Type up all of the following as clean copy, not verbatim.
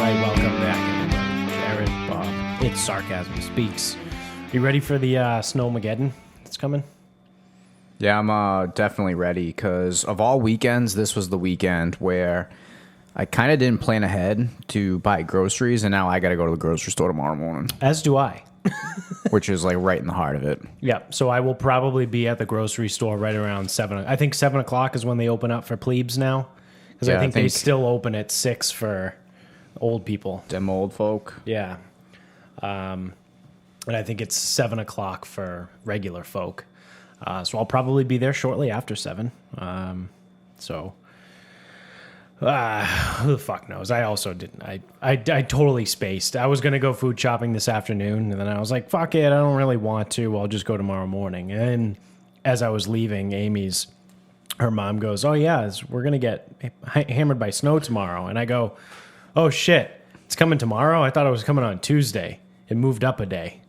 right, welcome back, everybody. Jared, Bob, it's Sarcasm Speaks. You ready for the snowmageddon that's coming? Yeah, I'm definitely ready because of all weekends, this was the weekend where I kind of didn't plan ahead to buy groceries, and now I got to go to the grocery store tomorrow morning, As do I. which is like right in the heart of it. Yeah, so I will probably be at the grocery store right around 7. I think 7 o'clock is when they open up for plebes now. Because Yeah, I I think they think- still open at 6 for old people. Them old folk. Yeah. And I think it's 7 o'clock for regular folk. So I'll probably be there shortly after 7. Who the fuck knows? I also didn't. I totally spaced. I was going to go food shopping this afternoon, and then I was like, fuck it, I don't really want to. I'll just go tomorrow morning. And as I was leaving, her mom goes, oh, yeah, we're going to get hammered by snow tomorrow. And I go, oh, shit, it's coming tomorrow? I thought it was coming on Tuesday. It moved up a day.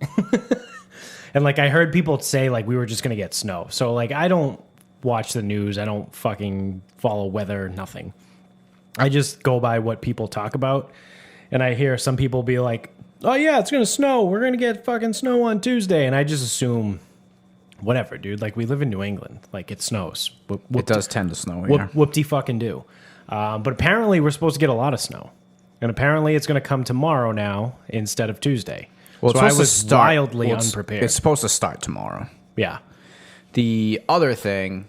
And, like, I heard people say, like, we were just going to get snow. So, like, I don't watch the news. I don't fucking follow weather, nothing. I just go by what people talk about. And I hear some people be like, oh, yeah, it's going to snow. We're going to get fucking snow on Tuesday. And I just assume, whatever, dude. Like, we live in New England. Like, it snows. It does tend to snow here. Whoop-de-fucking do. But apparently we're supposed to get a lot of snow. And apparently it's going to come tomorrow now instead of Tuesday. Well, so I was wildly unprepared. It's supposed to start tomorrow. Yeah. The other thing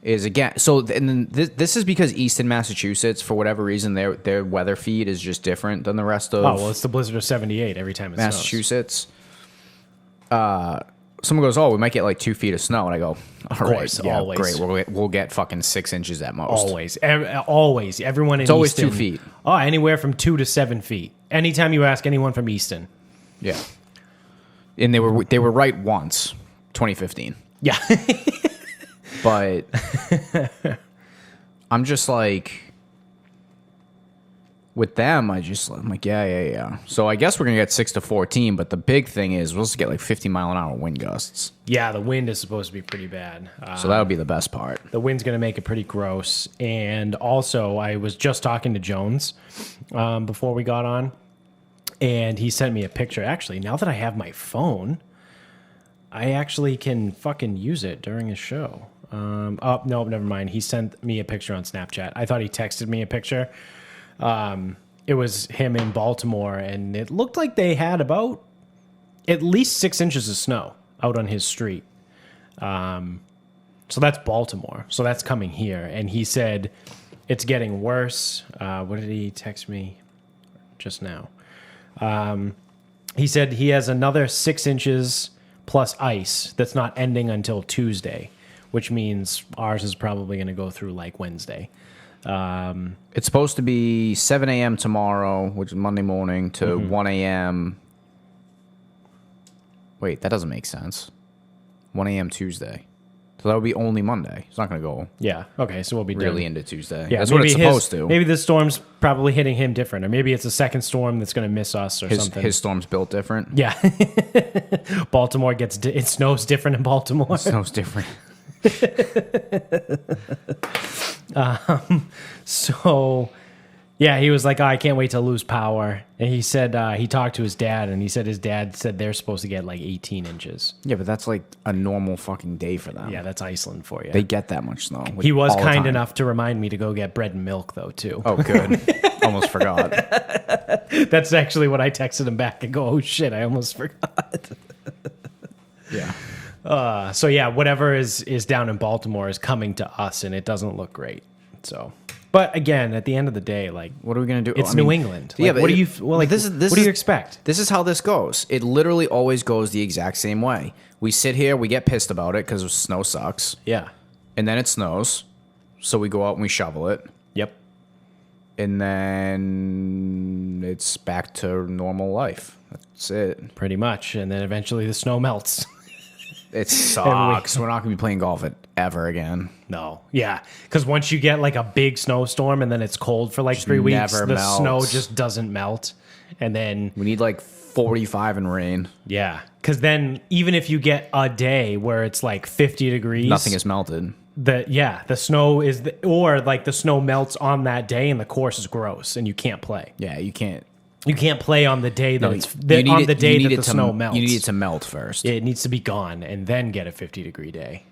is, again, this is because Easton, Massachusetts, for whatever reason, their weather feed is just different than the rest of it's the blizzard of 78 every time it snows. Massachusetts. Someone goes, oh, we might get like 2 feet of snow. And I go, Of course, always. Great. We'll get fucking 6 inches at most. Always. Always. Everyone in It's always Easton. 2 feet. Oh, anywhere from 2 to 7 feet. Anytime you ask anyone from Easton. Yeah. And they were right once, 2015. Yeah. But I'm just like, with them, I'm like, yeah. So I guess we're going to get 6 to 14, but the big thing is we'll just get like 50-mile-an-hour wind gusts. Yeah, the wind is supposed to be pretty bad. So that'll be the best part. The wind's going to make it pretty gross. And also, I was just talking to Jones before we got on, and he sent me a picture. Actually, now that I have my phone, I actually can fucking use it during his show. No, never mind. He sent me a picture on Snapchat. I thought he texted me a picture. It was him in Baltimore, and it looked like they had about at least 6 inches of snow out on his street. So that's Baltimore. So that's coming here. And he said it's getting worse. What did he text me just now? He said he has another 6 inches plus ice that's not ending until Tuesday, which means ours is probably going to go through like Wednesday. It's supposed to be 7 a.m. tomorrow, which is Monday morning, to 1 a.m. Wait, that doesn't make sense. 1 a.m. Tuesday. So that would be only Monday. It's not going to go Yeah. Okay. So we'll be really done. into Tuesday. Yeah, That's what it's supposed to. Maybe this storm's probably hitting him different, or maybe it's a second storm that's going to miss us or something. His storm's built different. Yeah. Baltimore it snows different in Baltimore. Snow's different. So, yeah, he was like, oh, I can't wait to lose power. And he said he talked to his dad, and he said his dad said they're supposed to get like 18 inches. Yeah, but that's like a normal fucking day for them. Yeah, that's Iceland for you. They get that much snow. Like, He was all the kind time. enough to remind me to go get bread and milk, though, too. Oh, good. Almost forgot. That's actually what I texted him back and go, oh, shit, I almost forgot. Yeah. So, yeah, whatever is down in Baltimore is coming to us, and it doesn't look great. So, but again, at the end of the day, like, What are we gonna do? it's New England. Like, Yeah, but what do you what do you expect? This is how this goes. It literally always goes the exact same way. We sit here, we get pissed about it because snow sucks, Yeah. and then it snows, so we go out and we shovel it, Yep. and then it's back to normal life. That's it. Pretty much, and then eventually the snow melts. It sucks. We're not gonna be playing golf ever again. No, yeah, because once you get like a big snowstorm and then it's cold for like 3 weeks, never the melts. snow just doesn't melt, and then We need like 45 and rain. yeah, because then even if you get a day where it's like 50 degrees, Nothing is melted. the snow is or like the snow melts on that day and the course is gross and you can't play. Yeah, you can't. You can't play on the day that No, it's you need on it- the day you need that it the to- snow melts. You need it to melt first. It needs to be gone and then get a 50-degree day.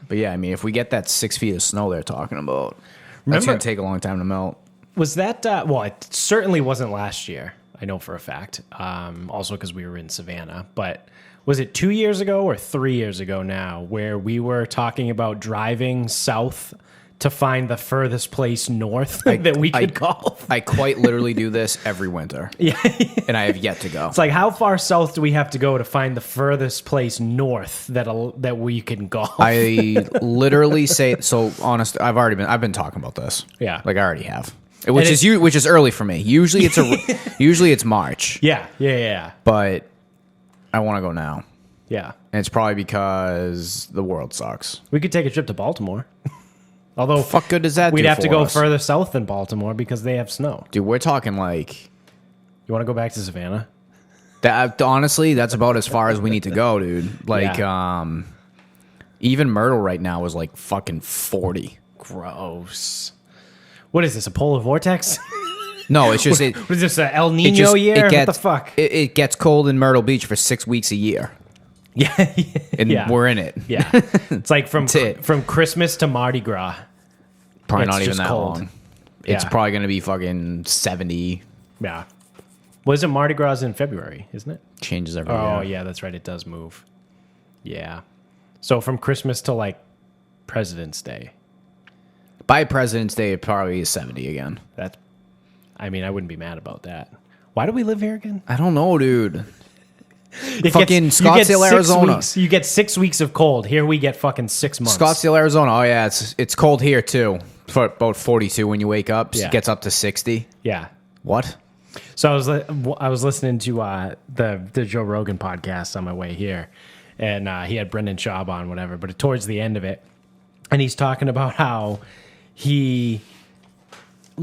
But yeah, I mean, if we get that 6 feet of snow they're talking about, that's Remember- going to take a long time to melt. Was that well? It certainly wasn't last year. I know for a fact. Also because we were in Savannah, but. Was it 2 years ago or 3 years ago now where we were talking about driving south to find the furthest place north that we could golf? I quite literally do this every winter. Yeah. And I have yet to go. It's like, how far south do we have to go to find the furthest place north that we can golf? I literally say, so honest, I've been talking about this. Yeah. Like I already have. Which is early for me. Usually it's March. Yeah. But I want to go now. Yeah. And it's probably because the world sucks. We could take a trip to Baltimore. Although, Fuck good does that we'd do have to for go us? further south than Baltimore because they have snow. Dude, we're talking like You want to go back to Savannah? that. Honestly, that's about as far as we need to go, dude. Like, even Myrtle right now is like fucking 40. Gross. What is this, a polar vortex? No, it's just What is this, a El Nino year? What the fuck? It gets cold in Myrtle Beach for 6 weeks a year, Yeah. and we're in it. Yeah. It's like from Christmas to Mardi Gras. Probably It's not even just that cold. long. It's Yeah. probably going to be fucking 70. Yeah. Was it Mardi Gras in February, isn't it? Changes every Oh, year. yeah, that's right. It does move. Yeah. So from Christmas to like President's Day. By President's Day, it probably is 70 again. I mean, I wouldn't be mad about that. Why do we live here again? I don't know, dude. It Fucking gets- you get Scottsdale, 6 Arizona. weeks- You get 6 weeks of cold. Here we get fucking 6 months. Scottsdale, Arizona. Oh yeah, it's cold here too. For about 42 when you wake up. Yeah. It gets up to 60. Yeah. What? So I was listening to the Joe Rogan podcast on my way here, and he had Brendan Schaub on, whatever. But towards the end of it, and he's talking about how he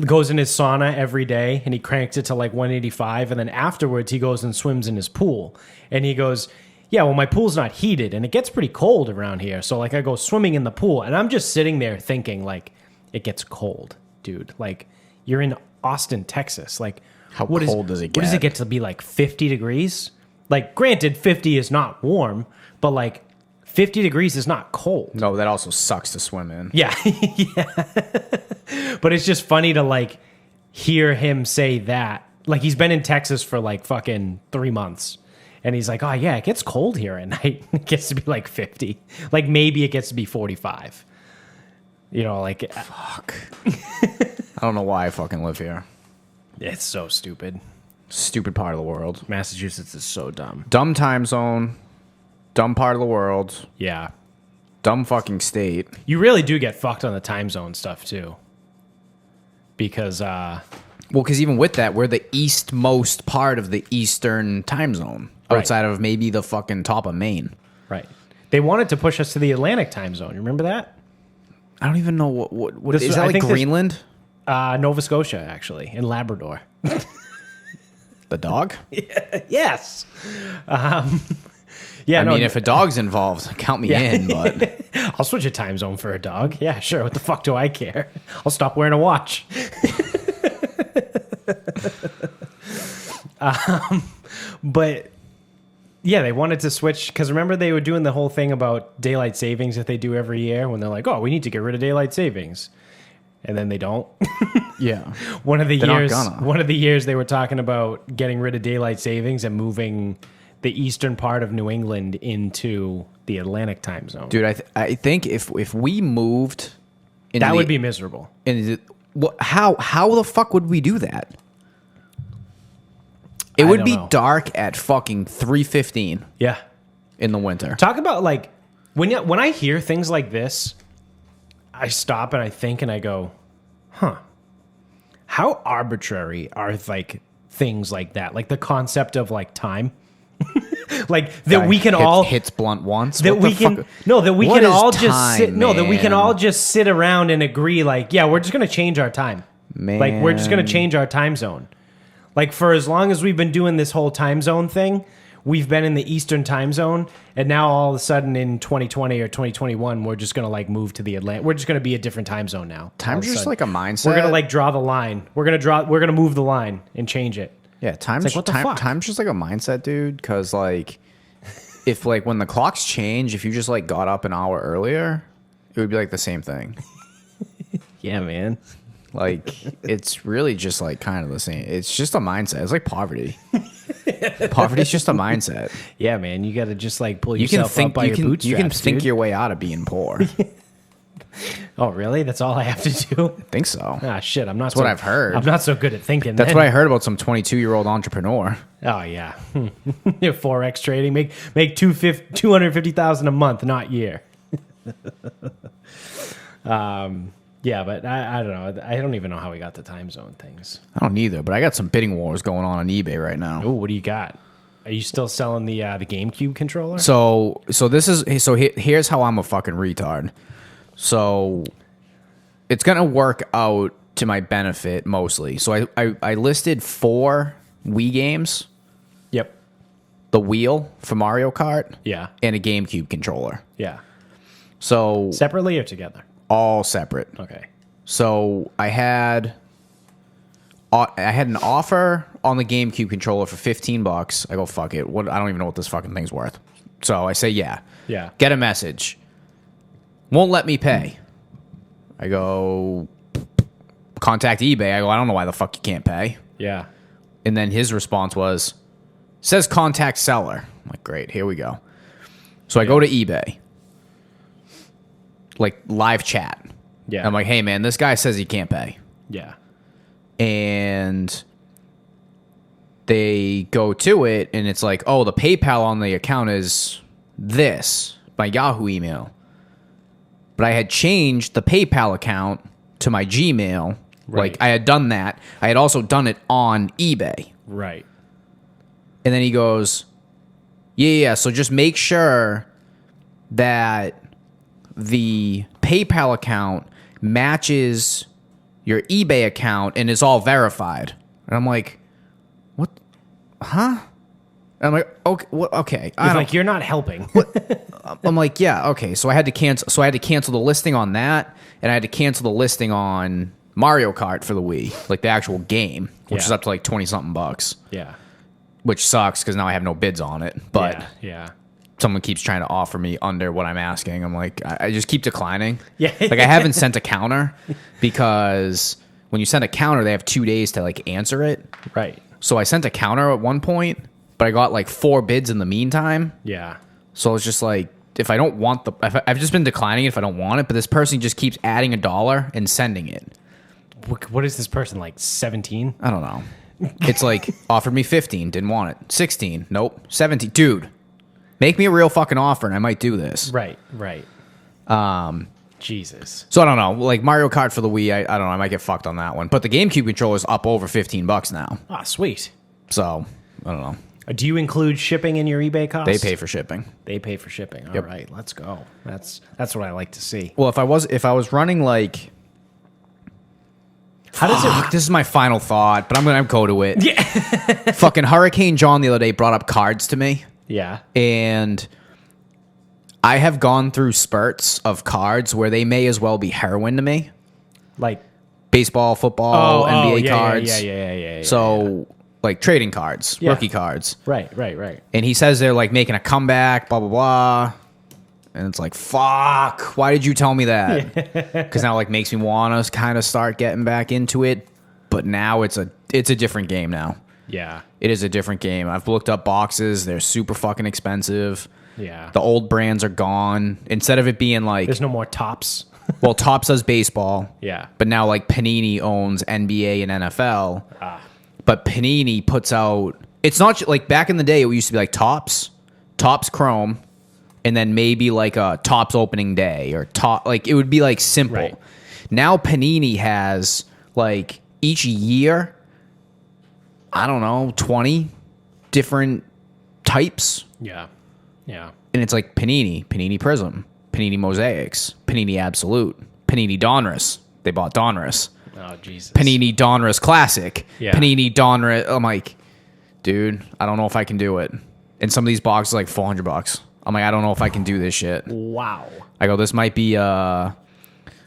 goes in his sauna every day and he cranks it to like 185, and then afterwards he goes and swims in his pool, and he goes, yeah, well, my pool's not heated and it gets pretty cold around here, so like I go swimming in the pool, and I'm just sitting there thinking like, it gets cold, dude. Like, you're in Austin, Texas. Like, How what cold does it What does it get? get to be, like 50 degrees? Like, granted, 50 is not warm, but like 50 degrees is not cold. No, that also sucks to swim in. Yeah. But it's just funny to like hear him say that. Like, he's been in Texas for like fucking 3 months. And he's like, oh yeah, it gets cold here at night. It gets to be like 50. Like, maybe it gets to be 45. You know, like, Fuck. I don't know why I fucking live here. it's so stupid. Stupid part of the world. Massachusetts is so dumb. Dumb time zone. Dumb part of the world. Yeah. Dumb fucking state. You really do get fucked on the time zone stuff too. Because Well, because even with that, we're the eastmost part of the eastern time zone. Right. Outside of maybe the fucking top of Maine. right. They wanted to push us to the Atlantic time zone. You remember that? I don't even know what This is was- that I like think this- Greenland? Nova Scotia, actually, in Labrador. The dog? Yes. Yeah, I mean, if a dog's involved, count me in, but I'll switch a time zone for a dog. Yeah, sure. What the fuck do I care? I'll stop wearing a watch. But yeah, they wanted to switch because remember they were doing the whole thing about daylight savings that they do every year when they're like, oh, we need to get rid of daylight savings. And then they don't. yeah. One of the They're not years, gonna. one of the years they were talking about getting rid of daylight savings and moving the eastern part of New England into the Atlantic time zone. Dude, I think if we moved into that would be miserable. how the fuck would we do that? It I would don't be know. dark at fucking 3:15 Yeah. in the winter. Talk about like when I hear things like this, I stop and I think and I go, huh, how arbitrary are like things like that? Like the concept of like time. Like that Guy we can all hits blunt once. that What the we can fuck? no that we What can is all just time, sit no that we can man? all just sit around and agree like, yeah, we're just gonna change our time. Like we're just gonna Man. change our time zone. Like for as long as we've been doing this whole time zone thing, we've been in the Eastern time zone, and now all of a sudden in 2020 or 2021, we're just gonna like move to the Atlantic. We're just gonna be a different time zone now. Time's just like a mindset. We're gonna like draw the line. We're gonna move the line and change it. Yeah, time's like, what the fuck? Time's just like a mindset, dude. Because like, if like when the clocks change, if you just like got up an hour earlier, it would be like the same thing. Yeah, man. Like, it's really just like kind of the same. It's just a mindset. It's like poverty. Poverty's just a mindset. Yeah, man. You got to just like pull You can yourself think up by you your can bootstraps, you can think dude. your way out of being poor. Oh, really? That's all I have to do? I think so. Ah, shit. I'm not. That's what I've heard. I'm not so good at thinking. That's what I heard about some 22-year-old entrepreneur. Oh yeah, forex trading make $250,000 a month, not year. Yeah, but I don't know. I don't even know how we got the time zone things. I don't either, but I got some bidding wars going on eBay right now. Oh, what do you got? Are you still selling the GameCube controller? So here's how I'm a fucking retard. So it's gonna work out to my benefit mostly. So I listed 4 Wii games, Yep. the wheel for Mario Kart, Yeah. and a GameCube controller. Yeah. So Separately or together? all separate. Okay. So I had an offer on the GameCube controller for $15. I go, fuck it. What? I don't even know what this fucking thing's worth. So I say, yeah. Yeah. Get a message. Won't let me pay. I go, contact eBay. I go, I don't know why the fuck you can't pay. Yeah. And then his response was, says contact seller. I'm like, great, here we go. So I go to eBay. Like live chat. Yeah. I'm like, hey man, this guy says he can't pay. Yeah. And they go to it and it's like, oh, the PayPal on the account is this, my Yahoo email. But I had changed the PayPal account to my Gmail. Right. Like I had done that. I had also done it on eBay. Right. And then he goes, yeah. So just make sure that the PayPal account matches your eBay account and is all verified. And I'm like, what? Huh? And I'm like, okay, what? Okay. It's like you're not helping. I'm like, yeah, okay. So I had to cancel. So I had to cancel the listing on that, and I had to cancel the listing on Mario Kart for the Wii, like the actual game, which is up to like 20-something bucks. Yeah. Which sucks because now I have no bids on it. But yeah. someone keeps trying to offer me under what I'm asking. I'm like, I just keep declining. Yeah. Like I haven't sent a counter because when you send a counter, they have 2 days to like answer it. Right. So I sent a counter at one point, but I got like 4 bids in the meantime. Yeah. So it's just like, if I don't want I've just been declining it if I don't want it, but this person just keeps adding $1 and sending it. What is this person, like 17? I don't know. It's like, offered me 15, didn't want it. 16, nope. 17, dude. Make me a real fucking offer and I might do this. Right. Jesus. So I don't know. Like Mario Kart for the Wii, I don't know. I might get fucked on that one. But the GameCube controller is up over $15 now. Ah, sweet. So I don't know. Do you include shipping in your eBay costs? They pay for shipping. They pay for shipping. All Yep. right, let's go. That's what I like to see. Well, if I was running like, How does it? this is my final thought, but I'm gonna go to it. Yeah. Fucking Hurricane John the other day brought up cards to me. Yeah. And I have gone through spurts of cards where they may as well be heroin to me. Like Baseball, football, NBA yeah, cards. Yeah. So, like trading cards, Yeah. rookie cards. Right. And he says they're like making a comeback, blah, blah, blah. And it's like, fuck, why did you tell me that? Because now like makes me want to kind of start getting back into it. But now it's a different game now. Yeah. It is a different game. I've looked up boxes. They're super fucking expensive. Yeah. The old brands are gone. Instead of it being like, There's no more tops. well, Topps does baseball. Yeah. But now like Panini owns NBA and NFL. But Panini puts out, it's not like back in the day, it used to be like Topps Chrome, and then maybe like a Topps opening day or like it would be like simple. Right. Now Panini has like each year, I don't know, 20 different types. Yeah. And it's like Panini Prism, Panini Mosaics, Panini Absolute, Panini Donruss. They bought Donruss. Oh Jesus. Panini Donruss Classic. Yeah. Panini Donruss. I'm like, dude, I don't know if I can do it. And some of these boxes are like $400. I'm like, I don't know if I can do this shit. Wow. I go, this might be a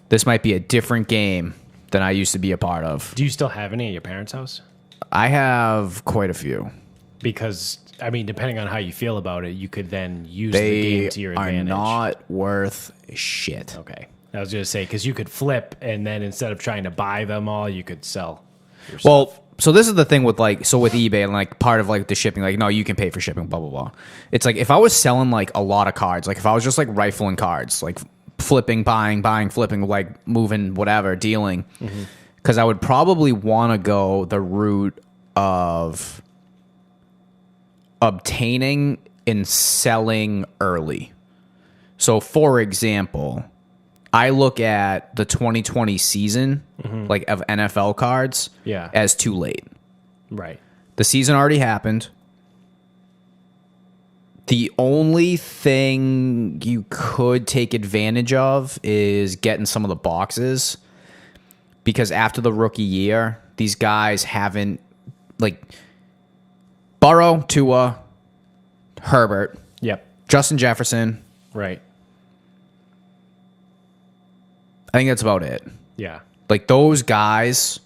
different game than I used to be a part of. Do you still have any at your parents' house? I have quite a few. Because, I mean, depending on how you feel about it, you could then use the game to your advantage. They are not worth shit. Okay. I was going to say, because you could flip, and then instead of trying to buy them all, you could sell yourself. Well, so this is the thing with with eBay and like part of like the shipping, like, no, you can pay for shipping, blah, blah, blah. It's like if I was selling like a lot of cards, like if I was just like rifling cards, like flipping, buying, flipping, like moving, whatever, dealing, because I would probably want to go the route of obtaining and selling early. So, for example, I look at the 2020 season, like of NFL cards, as too late. Right. The season already happened. The only thing you could take advantage of is getting some of the boxes, because after the rookie year, these guys haven't, like, Burrow, Tua, Herbert, Justin Jefferson. Right. I think that's about it. Yeah. Like, those guys,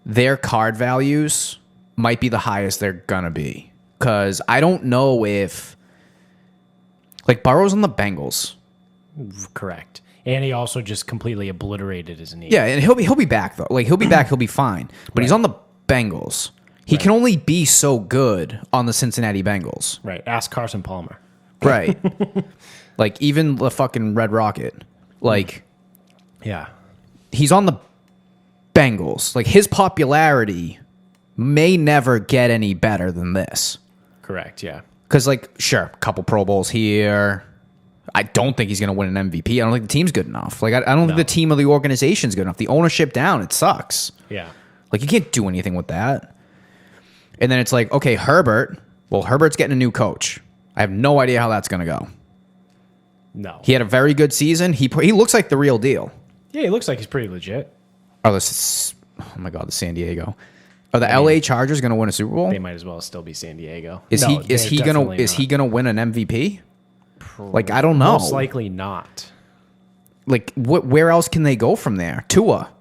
their card values might be the highest they're gonna be. Because I don't know if, like, Burrow's on the Bengals. Correct. And he also just completely obliterated his knee. Yeah, and he'll be back, though. Like, he'll be back, he'll be fine. But he's on the Bengals. He can only be so good on the Cincinnati Bengals. Right. Ask Carson Palmer. Right. Like, even the fucking Red Rocket. Like, yeah, he's on the Bengals. Like, his popularity may never get any better than this. Correct, yeah. Because, like, sure, a couple Pro Bowls here. I don't think he's going to win an MVP. I don't think the team's good enough. Like, I don't think the team or the organization's good enough. The ownership down, it sucks. Yeah. Like, you can't do anything with that. And then it's like, okay, Herbert. Well, Herbert's getting a new coach. I have no idea how that's going to go. No. He had a very good season. He looks like the real deal. Yeah, he looks like he's pretty legit. Oh, my God, the San Diego. Are the LA Chargers going to win a Super Bowl? They might as well still be San Diego. Is he gonna win an MVP? Like, I don't know. Most likely not. Like, where else can they go from there? Tua.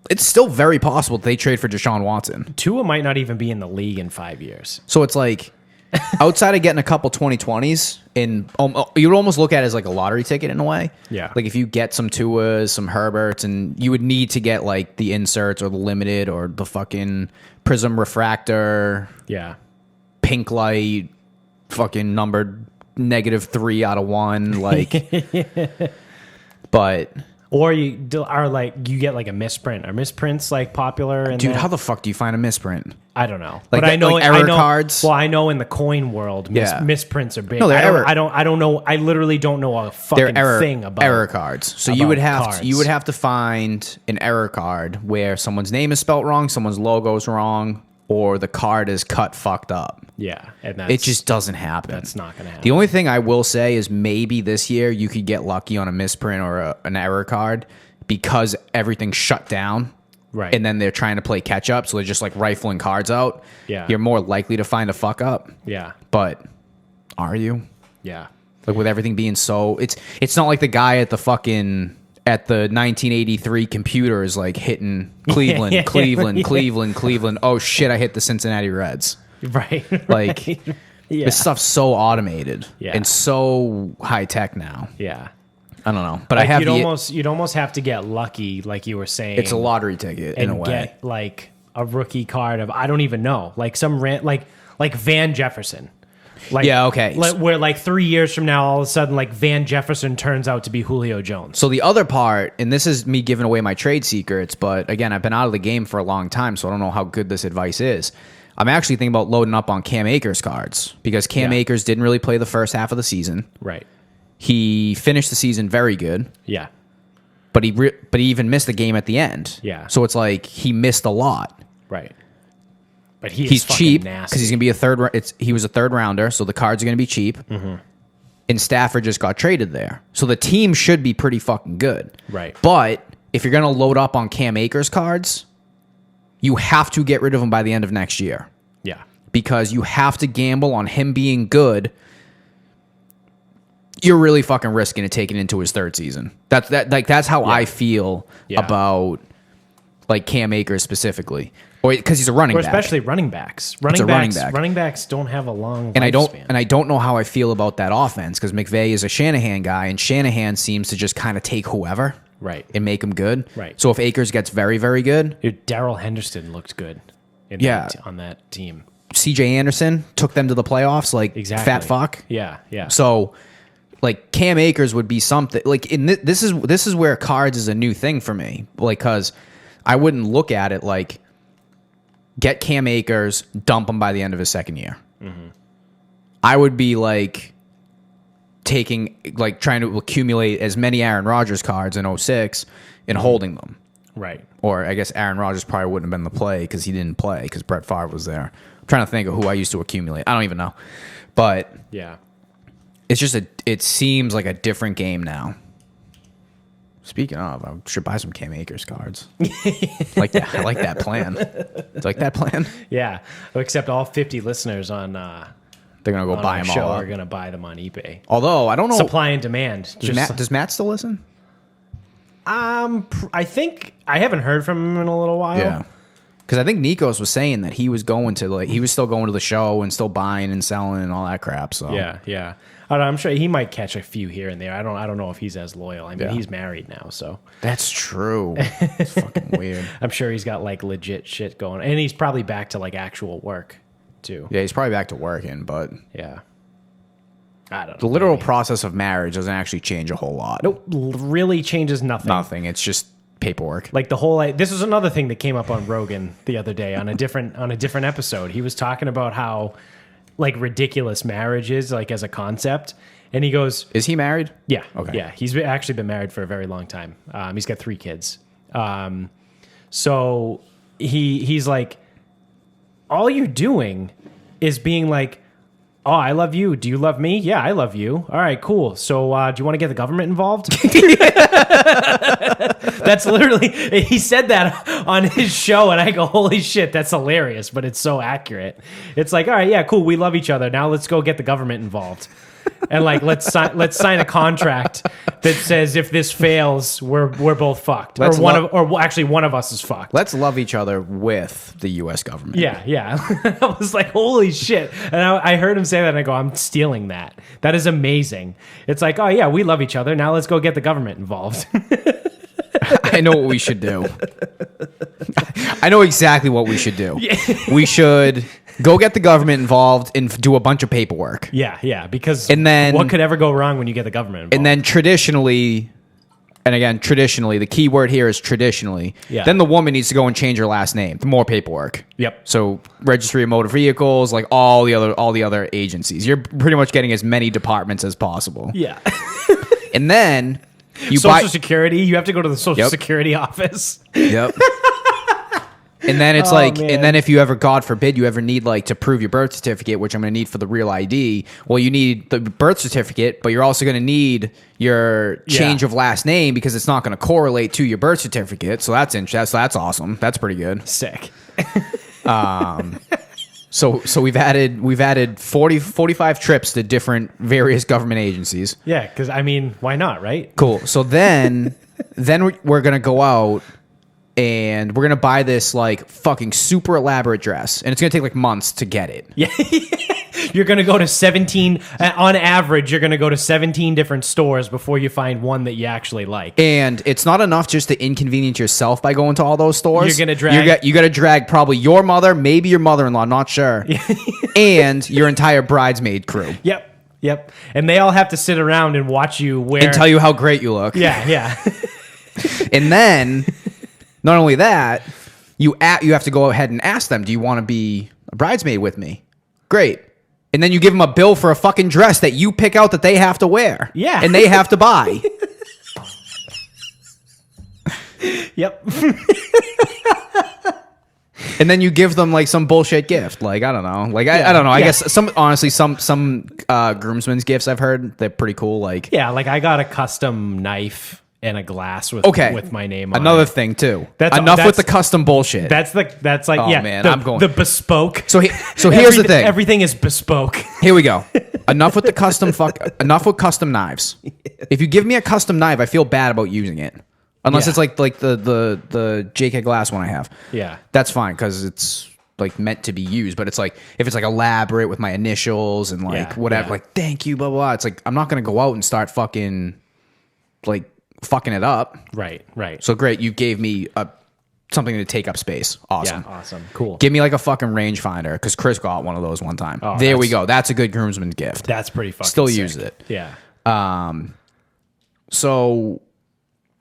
It's still very possible that they trade for Deshaun Watson. Tua might not even be in the league in 5 years. So it's like, outside of getting a couple 2020s, you would almost look at it as like a lottery ticket in a way. Yeah. Like, if you get some Tuas, some Herberts, and you would need to get like the inserts or the limited or the fucking prism refractor. Yeah. Pink light, fucking numbered -3 out of 1. Like, but. Or you get like a misprint. Are misprints like popular? Dude, how the fuck do you find a misprint? I don't know. Like, but I know like error cards. Well, I know in the coin world, misprints are big. No, they're error. I don't know. I literally don't know a fucking thing about error cards. So you would have to find an error card where someone's name is spelt wrong, someone's logo's wrong, or the card is cut fucked up. Yeah, and it just doesn't happen. That's not going to happen. The only thing I will say is maybe this year you could get lucky on a misprint or an error card because everything's shut down. Right. And then they're trying to play catch up, so they're just like rifling cards out. Yeah. You're more likely to find a fuck up. Yeah. But are you? Yeah. Like, with everything being so, it's not like the guy at the 1983 computer is like hitting Cleveland, Cleveland. Oh shit, I hit the Cincinnati Reds. Right. Like, this stuff's so automated and so high tech now. Yeah. I don't know, but like, I have you'd almost have to get lucky, like you were saying. It's a lottery ticket in a way. Get like a rookie card of I don't even know, like some like Van Jefferson. Like, yeah, okay. Where like 3 years from now, all of a sudden, like Van Jefferson turns out to be Julio Jones. So the other part, and this is me giving away my trade secrets, but again, I've been out of the game for a long time, so I don't know how good this advice is. I'm actually thinking about loading up on Cam Akers cards because Cam Akers didn't really play the first half of the season. Right. He finished the season very good. Yeah. But he even missed the game at the end. Yeah. So it's like he missed a lot. Right. But he's cheap because he's going to be he was a third rounder, so the cards are going to be cheap. Mm-hmm. And Stafford just got traded there. So the team should be pretty fucking good. Right. But if you're going to load up on Cam Akers cards, you have to get rid of them by the end of next year. Yeah. because you have to gamble on him being good, you're really fucking risking it taking into his third season. That's how I feel about like Cam Akers specifically, or because he's a running back. Especially running backs. Running backs don't have a long lifespan. And I don't know how I feel about that offense because McVay is a Shanahan guy, and Shanahan seems to just kind of take whoever and make him good. Right. So if Akers gets very, very good, Darrell Henderson looked good. On that team. CJ Anderson took them to the playoffs like fat fuck. Yeah. So like Cam Akers would be something like this is where cards is a new thing for me, like, because I wouldn't look at it like get Cam Akers, dump him by the end of his second year. Mm-hmm. I would be like trying to accumulate as many Aaron Rodgers cards in 06 and holding them. Right. Or I guess Aaron Rodgers probably wouldn't have been the play because he didn't play because Brett Favre was there. I'm trying to think of who I used to accumulate. I don't even know. But yeah. It's just it seems like a different game now. Speaking of, I should buy some Cam Akers cards. I like that plan. Do you like that plan? Yeah. Except all 50 listeners on they're gonna go buy them all. Are gonna buy them on eBay. Although I don't know, supply and demand. Does Matt still listen? I think I haven't heard from him in a little while. Yeah. Because I think Nikos was saying that he was still going to the show and still buying and selling and all that crap. So yeah. I don't know, I'm sure he might catch a few here and there. I don't know if he's as loyal. I mean, he's married now, so that's true. It's fucking weird. I'm sure he's got like legit shit going, and he's probably back to like actual work too. Yeah, he's probably back to working, but yeah, I don't know. The literal process of marriage doesn't actually change a whole lot. Nope, really changes nothing. Nothing. It's just paperwork. Like the whole this was another thing that came up on Rogan the other day on a different episode. He was talking about how like ridiculous marriage is like as a concept, and he goes, "Is he married?" Yeah, okay, yeah. He's actually been married for a very long time. He's got 3 kids. So he's like, all you're doing is being like, oh, I love you. Do you love me? Yeah, I love you. All right, cool. So do you want to get the government involved? That's literally, he said that on his show, and I go, holy shit, that's hilarious, but it's so accurate. It's like, all right, yeah, cool, we love each other. Now let's go get the government involved. And like, let's sign a contract that says if this fails, we're both fucked. Actually one of us is fucked. Let's love each other with the U.S. government. Yeah. I was like, holy shit. And I heard him say that, and I go, I'm stealing that. That is amazing. It's like, oh yeah, we love each other. Now let's go get the government involved. I know what we should do. I know exactly what we should do. Yeah. We should go get the government involved and do a bunch of paperwork. Yeah, because what could ever go wrong when you get the government involved? And then traditionally, the key word here is traditionally, then the woman needs to go and change her last name. The more paperwork. Yep. So registry of motor vehicles, like all the other agencies. You're pretty much getting as many departments as possible. Yeah. And then Social Security, you have to go to the Social Security office. Yep. And then it's and then if you ever, God forbid, you ever need like to prove your birth certificate, which I'm going to need for the real ID. Well, you need the birth certificate, but you're also going to need your change of last name because it's not going to correlate to your birth certificate. So that's awesome. That's pretty good. Sick. So we've added 45 trips to different various government agencies. Yeah, because I mean, why not, right? Cool. So then we're gonna go out and we're gonna buy this like fucking super elaborate dress, and it's gonna take like months to get it. Yeah. You're going to go to 17, on average, you're going to go to 17 different stores before you find one that you actually like. And it's not enough just to inconvenience yourself by going to all those stores. You're going to drag... You got to drag probably your mother, maybe your mother-in-law, not sure, and your entire bridesmaid crew. Yep. And they all have to sit around and watch you wear... And tell you how great you look. Yeah. And then, not only that, you have to go ahead and ask them, do you want to be a bridesmaid with me? Great. And then you give them a bill for a fucking dress that you pick out that they have to wear. Yeah. And they have to buy. Yep. And then you give them like some bullshit gift. Like, I don't know. Like, I don't know. I guess some groomsmen's gifts I've heard, they're pretty cool. Like, yeah, like I got a custom knife and a glass with my name on Another it. thing too. That's enough with the custom bullshit. That's like Oh, man, the, I'm going- the bespoke. So here's the thing. Everything is bespoke. Here we go. Enough with the custom enough with custom knives. If you give me a custom knife, I feel bad about using it. Unless Yeah. it's like the JK Glass one I have. Yeah. That's fine because it's like meant to be used. But it's like if it's like elaborate with my initials and like whatever, like thank you, blah, blah, blah. It's like I'm not gonna go out and start fucking it up. Right. So great, you gave me something to take up space. Awesome. Yeah, awesome. Cool. Give me like a fucking rangefinder because Chris got one of those one time. Oh, there we go. That's a good groomsman gift. That's pretty fucking Still sick. use it. Yeah. So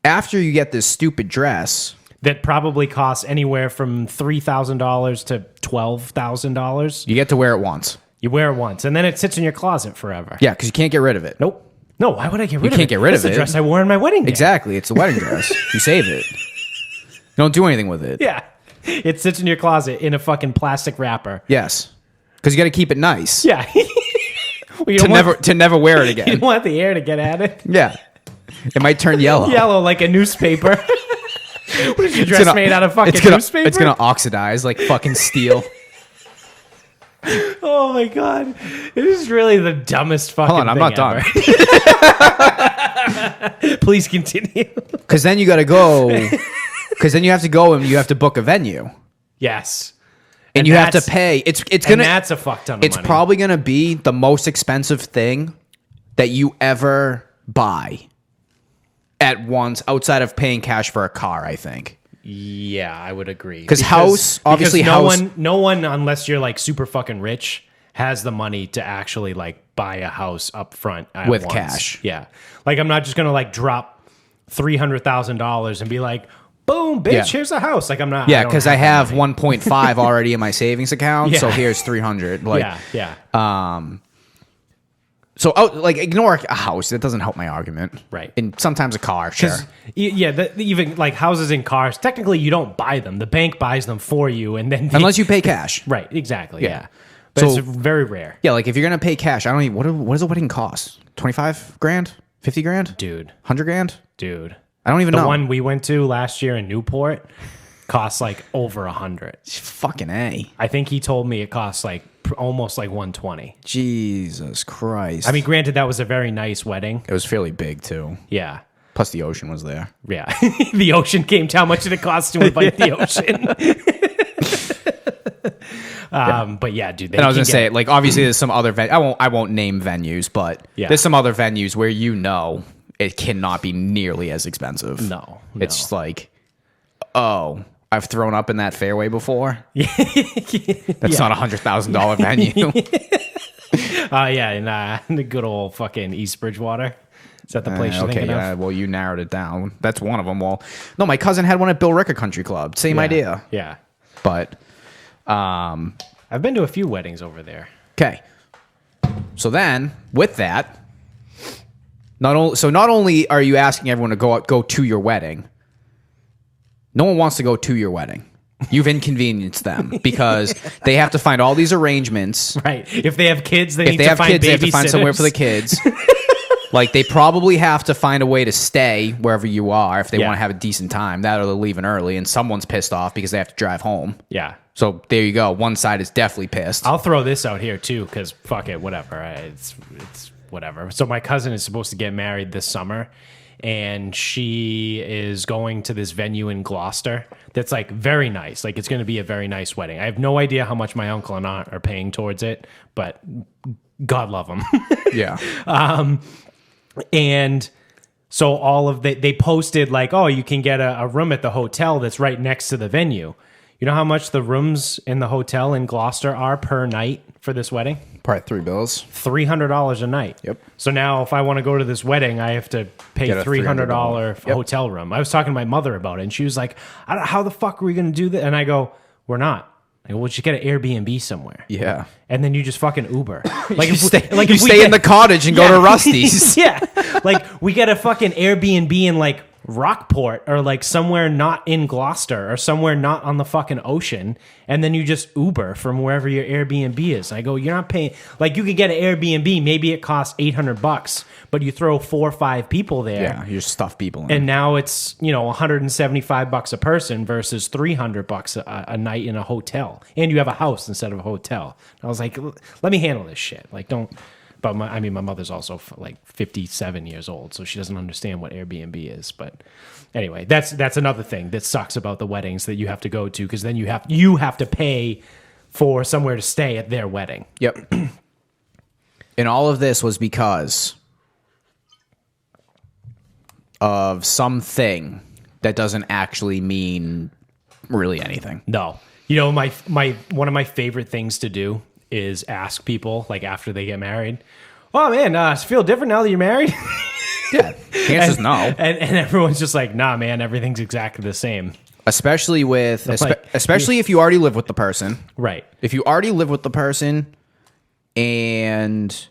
after you get this stupid dress, That probably costs anywhere from $3,000 to $12,000. you get to wear it once. You wear it once, and then it sits in your closet forever. Yeah, because you can't get rid of it. Nope. No, why would I get rid of it? can't get rid That's of the it. dress I wore in my wedding day. Exactly. It's a wedding dress. You save it. You don't do anything with it. Yeah. It sits in your closet in a fucking plastic wrapper. Yes. Because you got to keep it nice. Yeah. Well, you To don't want- never wear it You again. don't want the air to get at it. Yeah. It might turn yellow. Yellow like a newspaper. What is your dress made out of fucking newspaper? It's gonna oxidize like fucking steel. Oh my god. It is really the dumbest fucking Hold on, I'm not done. done. Please continue. Because then you got to go. Because then you have to go and you have to book a venue Yes. and you have to that's- pay. It's And gonna. that's a fuck ton of It's money. probably gonna be the most expensive thing that you ever buy at once, outside of paying cash for a car. I think. Yeah, I would agree. Because obviously no one, unless you're like super fucking rich, has the money to actually like buy a house up front at With once. cash. Yeah, like I'm not just gonna like drop $300,000 and be like, boom, bitch, Yeah. here's a house. Like I'm not. Yeah, don't because I that have money. 1.5 already in my savings account, so Yeah. here's 300. Like, Yeah. so like ignore a house. That doesn't help my argument, Right. And sometimes a car, sure. Yeah, even like houses and cars, technically you don't buy them. The bank buys them for you, and then Unless you pay cash. right, exactly, Yeah. yeah. But So- it's very rare, Yeah, like if you're gonna pay cash, I don't even. What does a wedding cost? 25 grand, 50 grand, dude. 100 grand. Dude, I don't even the know. one we went to last year in Newport costs like over 100. Fucking A. I think he told me it costs like almost like 120. Jesus Christ. I mean, granted, that was a very nice wedding. it was fairly big too. Yeah. Plus the ocean was there. Yeah. The ocean came to how much did it cost to invite the ocean? But yeah, dude. And I was gonna say, like, obviously, there's some other I won't name venues, but Yeah. there's some other venues where it cannot be nearly as expensive. No. It's just like, oh, I've thrown up in that fairway before. That's not $100,000 venue. Yeah, in the good old fucking East Bridgewater. Is that the place you're Okay, thinking yeah. of? Well, you narrowed it down. That's one of them. Well, no, my cousin had one at Bill Ricker Country Club. Same idea. Yeah. But I've been to a few weddings over there. okay. So then, with that, not only are you asking everyone to go to your wedding, no one wants to go to your wedding. You've inconvenienced them because they have to find all these arrangements. Right. If they have kids, they If need they to have find kids, they have to find somewhere for the babysitters. kids. Like they probably have to find a way to stay wherever you are if they Yeah. want to have a decent time. That or they're leaving early, and someone's pissed off because they have to drive home. Yeah. So there you go. One side is definitely pissed. I'll throw this out here too, because fuck it, whatever. It's whatever. So my cousin is supposed to get married this summer, and she is going to this venue in Gloucester that's like very nice. Like it's going to be a very nice wedding. I have no idea how much my uncle and aunt are paying towards it, but God love them. Yeah. And so all of they posted like, oh, you can get a room at the hotel that's right next to the venue. You know how much the rooms in the hotel in Gloucester are per night for this wedding? Probably $3. $300 a night. Yep. So now if I want to go to this wedding, I have to pay Get a $300 Yep. hotel room. I was talking to my mother about it, and she was like, how the fuck are we going to do that? And I go, we're not. I go, we'll just get an Airbnb somewhere. Yeah. And then you just fucking Uber. Like You if stay in the cottage and go to Rusty's. Yeah. Like we get a fucking Airbnb in like Rockport or like somewhere not in Gloucester or somewhere not on the fucking ocean, and then you just Uber from wherever your Airbnb is. I go, you're not paying. Like, you could get an Airbnb, maybe it costs $800, but you throw 4 or 5 people there. Yeah, you just stuff people in. And now it's, $175 a person versus $300 a night in a hotel, and you have a house instead of a hotel. I was like, let me handle this shit. Like, don't. But my mother's also like 57 years old, so she doesn't understand what Airbnb is. But anyway, that's another thing that sucks about the weddings that you have to go to, because then you have to pay for somewhere to stay at their wedding. Yep. And all of this was because of something that doesn't actually mean really anything. No, my one of my favorite things to do is ask people, like, after they get married, oh man, does it feel different now that you're married? Yeah, the answer's no. And everyone's just like, nah, man, everything's exactly the same. Especially if you already live with the person. Right. If you already live with the person and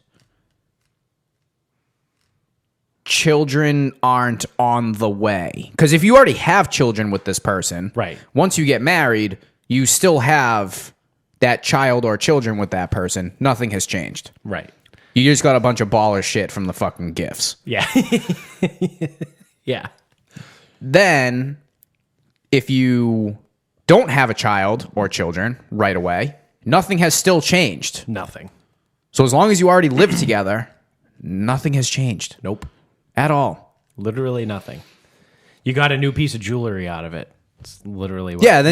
children aren't on the way. Because if you already have children with this person, right, once you get married, you still have that child or children with that person. Nothing has changed. Right. You just got a bunch of baller shit from the fucking gifts. Yeah. Yeah. Then, if you don't have a child or children right away, nothing has still changed. Nothing. So as long as you already live together, nothing has changed. Nope. At all. Literally nothing. You got a new piece of jewelry out of it. It's literally what, and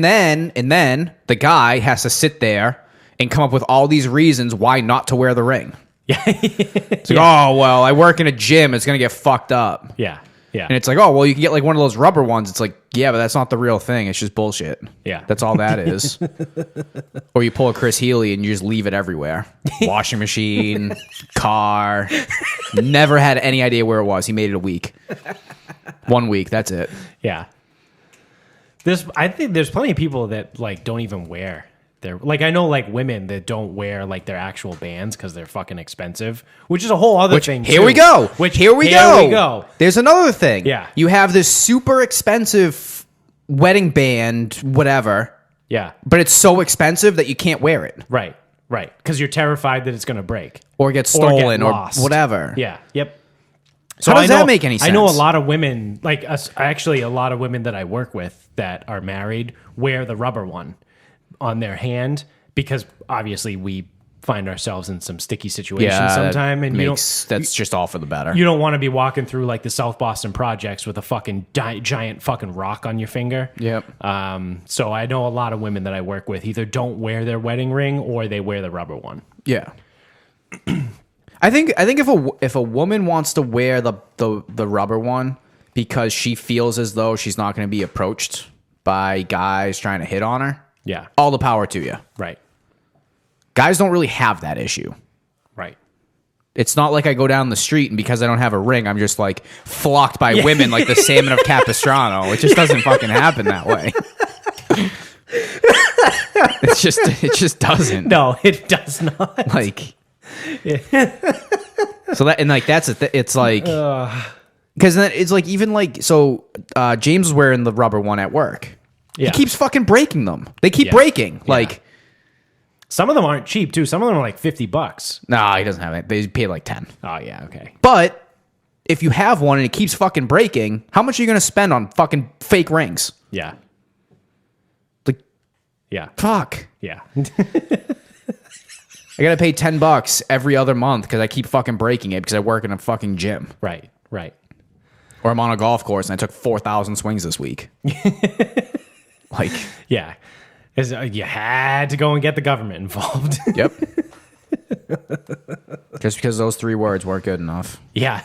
then the guy has to sit there and come up with all these reasons why not to wear the ring. Yeah. It's like, oh well, I work in a gym, it's gonna get fucked up. Yeah. Yeah. And it's like, oh well, you can get like one of those rubber ones. It's like, yeah, but that's not the real thing. It's just bullshit. Yeah. That's all that is. Or you pull a Chris Healy and you just leave it everywhere. Washing machine, car. Never had any idea where it was. He made it a week. 1 week, that's it. Yeah. I think there's plenty of people that like don't even wear their, like, I know like women that don't wear like their actual bands because they're fucking expensive, which is a whole other thing. Here we go. Here we go. There's another thing. Yeah. You have this super expensive wedding band, whatever. Yeah. But it's so expensive that you can't wear it. Right. Right. Because you're terrified that it's going to break or get stolen or whatever. Yeah. Yep. So how does that make any sense? I know a lot of women, like actually a lot of women that I work with that are married wear the rubber one on their hand because obviously we find ourselves in some sticky situations sometime, and that's just all for the better. You don't want to be walking through like the South Boston projects with a fucking giant fucking rock on your finger. Yep. So I know a lot of women that I work with either don't wear their wedding ring or they wear the rubber one. Yeah. I think if a woman wants to wear the rubber one because she feels as though she's not going to be approached by guys trying to hit on her, yeah, all the power to you. Right. Guys don't really have that issue. Right. It's not like I go down the street and because I don't have a ring, I'm just like flocked by women like the salmon of Capistrano. It just doesn't fucking happen that way. It just doesn't. No, it does not. Like. Yeah. So that, and like that's it's like because then it's like even like so James was wearing the rubber one at work. Yeah. He keeps fucking breaking them. They keep breaking. Like some of them aren't cheap too. Some of them are like $50. No, he doesn't have it. They pay like 10. Oh yeah, okay. But if you have one and it keeps fucking breaking, how much are you gonna spend on fucking fake rings? Yeah. Like yeah. Fuck. Yeah. I gotta pay $10 every other month because I keep fucking breaking it because I work in a fucking gym. Right, right. Or I'm on a golf course and I took 4,000 swings this week. Like, yeah, you had to go and get the government involved. Yep. Just because those 3 words weren't good enough. Yeah.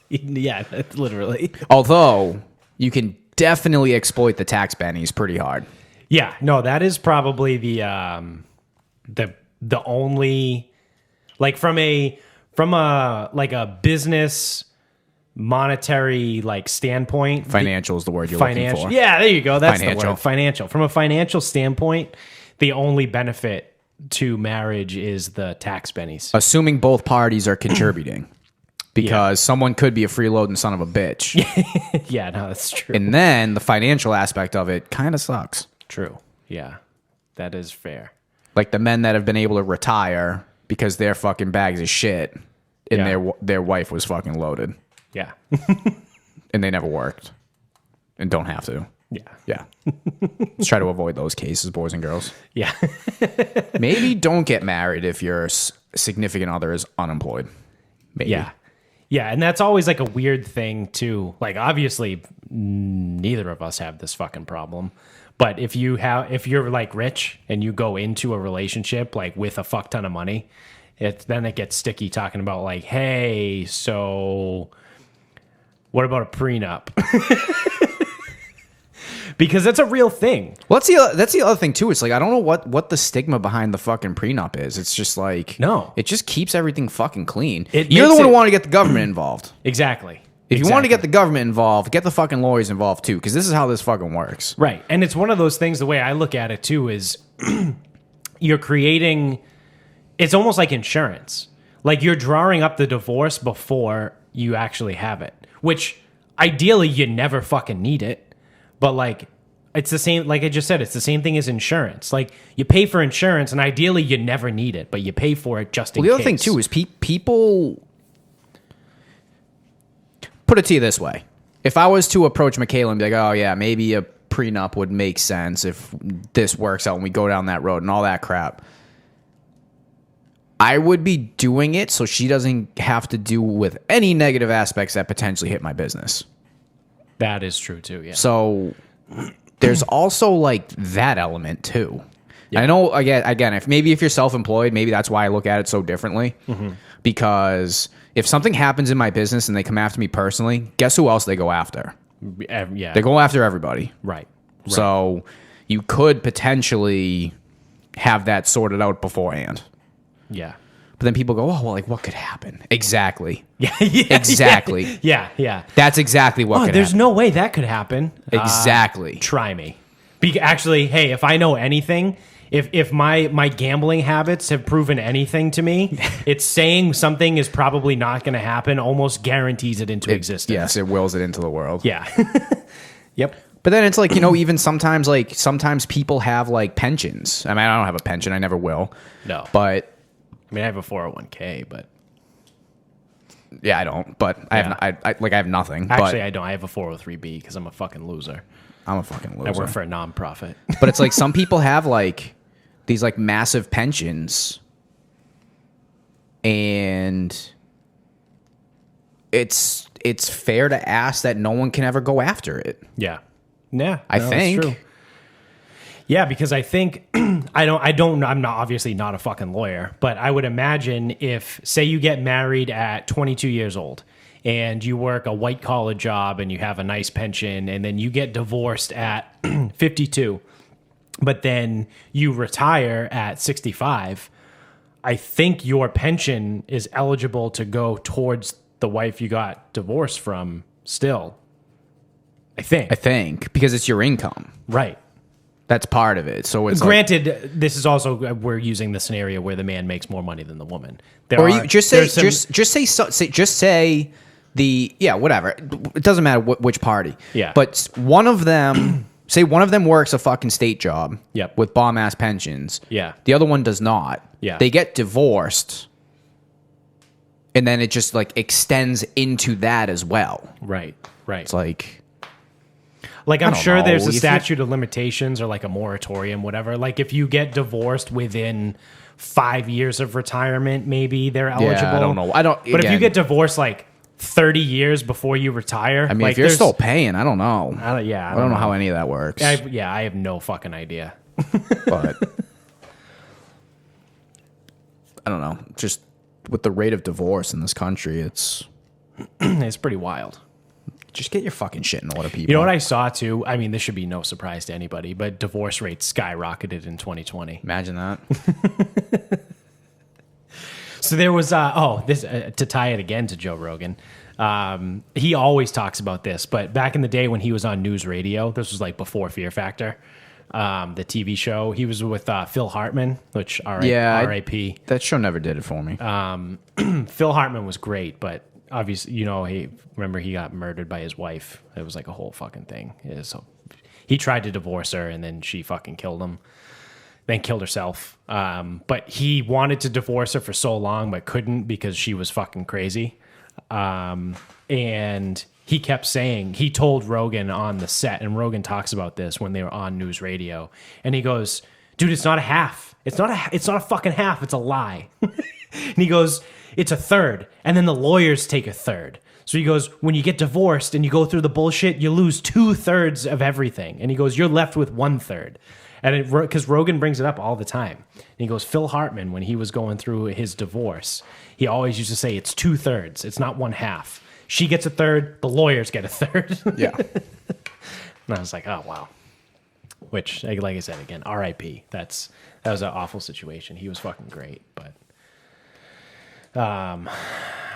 Yeah, literally. Although you can definitely exploit the tax bennies pretty hard. Yeah, no, that is probably the only, like from a like a business monetary like standpoint. Financial is the word you're looking for. Yeah, there you go. That's financial. The word. Financial. From a financial standpoint, the only benefit to marriage is the tax bennies. Assuming both parties are contributing. because someone could be a freeloading son of a bitch. Yeah, no, that's true. And then the financial aspect of it kind of sucks. True. Yeah, that is fair. Like the men that have been able to retire because they're fucking bags of shit and their wife was fucking loaded. Yeah. And they never worked and don't have to. Yeah. Yeah. Let's try to avoid those cases, boys and girls. Yeah. Maybe don't get married if your significant other is unemployed. Maybe. Yeah. Yeah, and that's always like a weird thing too. Like obviously neither of us have this fucking problem. But if you're like rich and you go into a relationship like with a fuck ton of money, then it gets sticky talking about like, hey, so what about a prenup? Because that's a real thing. Well, that's the other thing too. It's like I don't know what the stigma behind the fucking prenup is. It's just like it just keeps everything fucking clean. You're the one who want to get the government involved. Exactly. If you want to get the government involved, get the fucking lawyers involved too, because this is how this fucking works. Right, and it's one of those things. The way I look at it too is you're creating. It's almost like insurance. Like you're drawing up the divorce before you actually have it, which ideally you never fucking need it. But like, it's the same, like I just said, it's the same thing as insurance. Like you pay for insurance and ideally you never need it, but you pay for it just in case. The other thing too is people, put it to you this way. If I was to approach Michaela and be like, oh yeah, maybe a prenup would make sense if this works out and we go down that road and all that crap. I would be doing it so she doesn't have to deal with any negative aspects that potentially hit my business. That is true too, yeah. So there's also like that element too. Yeah. I know again, if you're self-employed, maybe that's why I look at it so differently. Mm-hmm. Because if something happens in my business and they come after me personally, guess who else they go after? Yeah. They go after everybody. Right. So you could potentially have that sorted out beforehand. Yeah. But then people go, oh, well, like, what could happen? Exactly. Yeah. Exactly. Yeah. That's exactly what could happen. There's no way that could happen. Exactly. Try me. Actually, hey, if I know anything, if my gambling habits have proven anything to me, it's saying something is probably not going to happen almost guarantees it into existence. Yes, it wills it into the world. Yeah. Yep. But then it's like, even sometimes people have like pensions. I mean, I don't have a pension. I never will. No. But I mean, I have a 401k, but yeah, I don't. But I have nothing. Actually, I don't. I have a 403b because I'm a fucking loser. I'm a fucking loser. I work for a nonprofit. But it's like some people have like these like massive pensions, and it's fair to ask that no one can ever go after it. Yeah. Yeah. I think. That's true. Yeah, because I think I'm not obviously not a fucking lawyer, but I would imagine if say you get married at 22 years old and you work a white collar job and you have a nice pension and then you get divorced at 52, but then you retire at 65, I think your pension is eligible to go towards the wife you got divorced from still. I think because it's your income. Right. That's part of it. So it's granted, this is also we're using the scenario where the man makes more money than the woman. Just say whatever. It doesn't matter which party. Yeah. But one of them, say one of them works a fucking state job. Yep. With bomb ass pensions. Yeah. The other one does not. Yeah. They get divorced, and then it just like extends into that as well. Right. It's like I'm sure there's a statute of limitations or like a moratorium, whatever. Like if you get divorced within 5 years of retirement, maybe they're eligible. Yeah, I don't know. But if you get divorced like 30 years before you retire, I mean, if you're still paying, I don't know. I don't know how any of that works. I have no fucking idea. But I don't know. Just with the rate of divorce in this country, it's pretty wild. Just get your fucking shit in order, people. You know what I saw too? I mean, this should be no surprise to anybody, but divorce rates skyrocketed in 2020. Imagine that. So there was this to tie it again to Joe Rogan. He always talks about this, but back in the day when he was on news radio, this was like before Fear Factor, the TV show. He was with Phil Hartman, which R.I.P. That show never did it for me. Phil Hartman was great, but obviously, he got murdered by his wife. It was like a whole fucking thing. He tried to divorce her, and then she fucking killed him. Then killed herself. But he wanted to divorce her for so long, but couldn't because she was fucking crazy. And he kept saying, he told Rogan on the set, and Rogan talks about this when they were on news radio, and he goes, dude, it's not a half. It's not a fucking half. It's a lie. And he goes, it's a third. And then the lawyers take a third. So he goes, when you get divorced and you go through the bullshit, you lose 2/3 of everything. And he goes, you're left with 1/3. And because Rogan brings it up all the time. And he goes, Phil Hartman, when he was going through his divorce, he always used to say it's 2/3. It's not 1/2. She gets a third, the lawyers get a third. Yeah. And I was like, oh, wow. Which, like I said, again, R.I.P. That was an awful situation. He was fucking great. But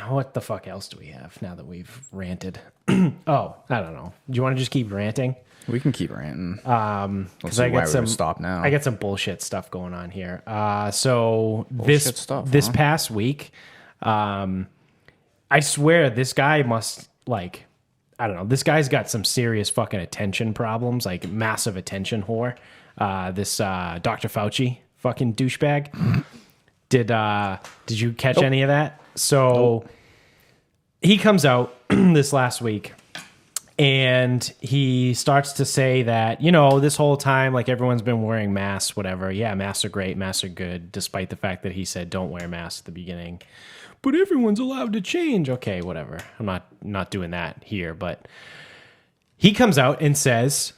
what the fuck else do we have now that we've ranted? Oh, I don't know. Do you want to just keep ranting? We can keep ranting. Let's see why we're stop now. I got some bullshit stuff going on here. So this past week, I swear this guy must I don't know. This guy's got some serious fucking attention problems, like massive attention whore. This Dr. Fauci fucking douchebag. Did you catch any of that? So he comes out this last week and he starts to say that, this whole time, like everyone's been wearing masks, whatever. Yeah, masks are great. Masks are good, despite the fact that he said don't wear masks at the beginning. But everyone's allowed to change. Okay, whatever. I'm not doing that here, but he comes out and says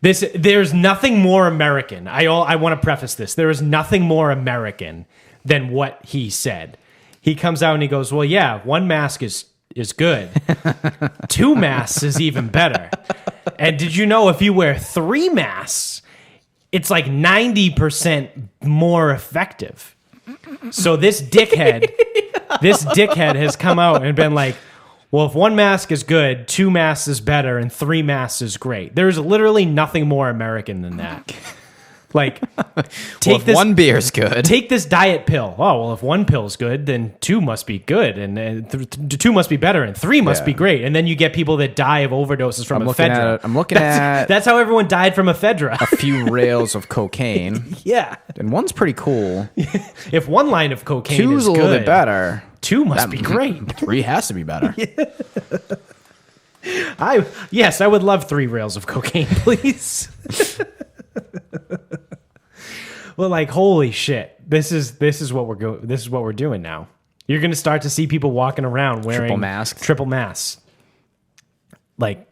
there's nothing more American. I want to preface this. There is nothing more American than what he said. He comes out and he goes, well, yeah, one mask is good. 2 masks is even better. And did you know if you wear 3 masks, it's like 90% more effective? So this dickhead has come out and been like, well, if 1 mask is good, 2 masks is better, and 3 masks is great. There's literally nothing more American than that. Like, if 1 beer is good. Take this diet pill. Oh, well, if 1 pill's good, then 2 must be good, and 2 must be better, and 3 must be great. And then you get people that die of overdoses from ephedra. That's how everyone died from ephedra. A few rails of cocaine. Yeah. And 1's pretty cool. If 1 line of cocaine 2's is a little good, bit better. 2 must be great. 3 has to be better. Yes, I would love 3 rails of cocaine, please. Well, like, holy shit! This is what we're doing now. You're gonna start to see people walking around wearing triple masks. Like,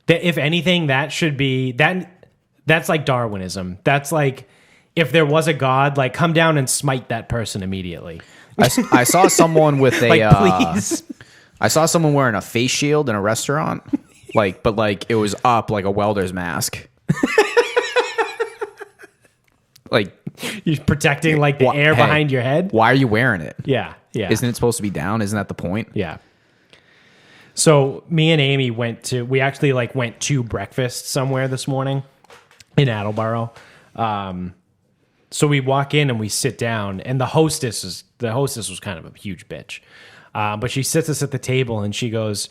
if anything, that should be that's like Darwinism. That's like if there was a God, like, come down and smite that person immediately. I saw someone with a please. I saw someone wearing a face shield in a restaurant, but it was up like a welder's mask. Like, you're protecting like the air behind your head. Why are you wearing it? Yeah. Isn't it supposed to be down? Isn't that the point? Yeah. So me and Amy went to breakfast somewhere this morning in Attleboro. So we walk in and we sit down, and the hostess was kind of a huge bitch. But she sits us at the table and she goes,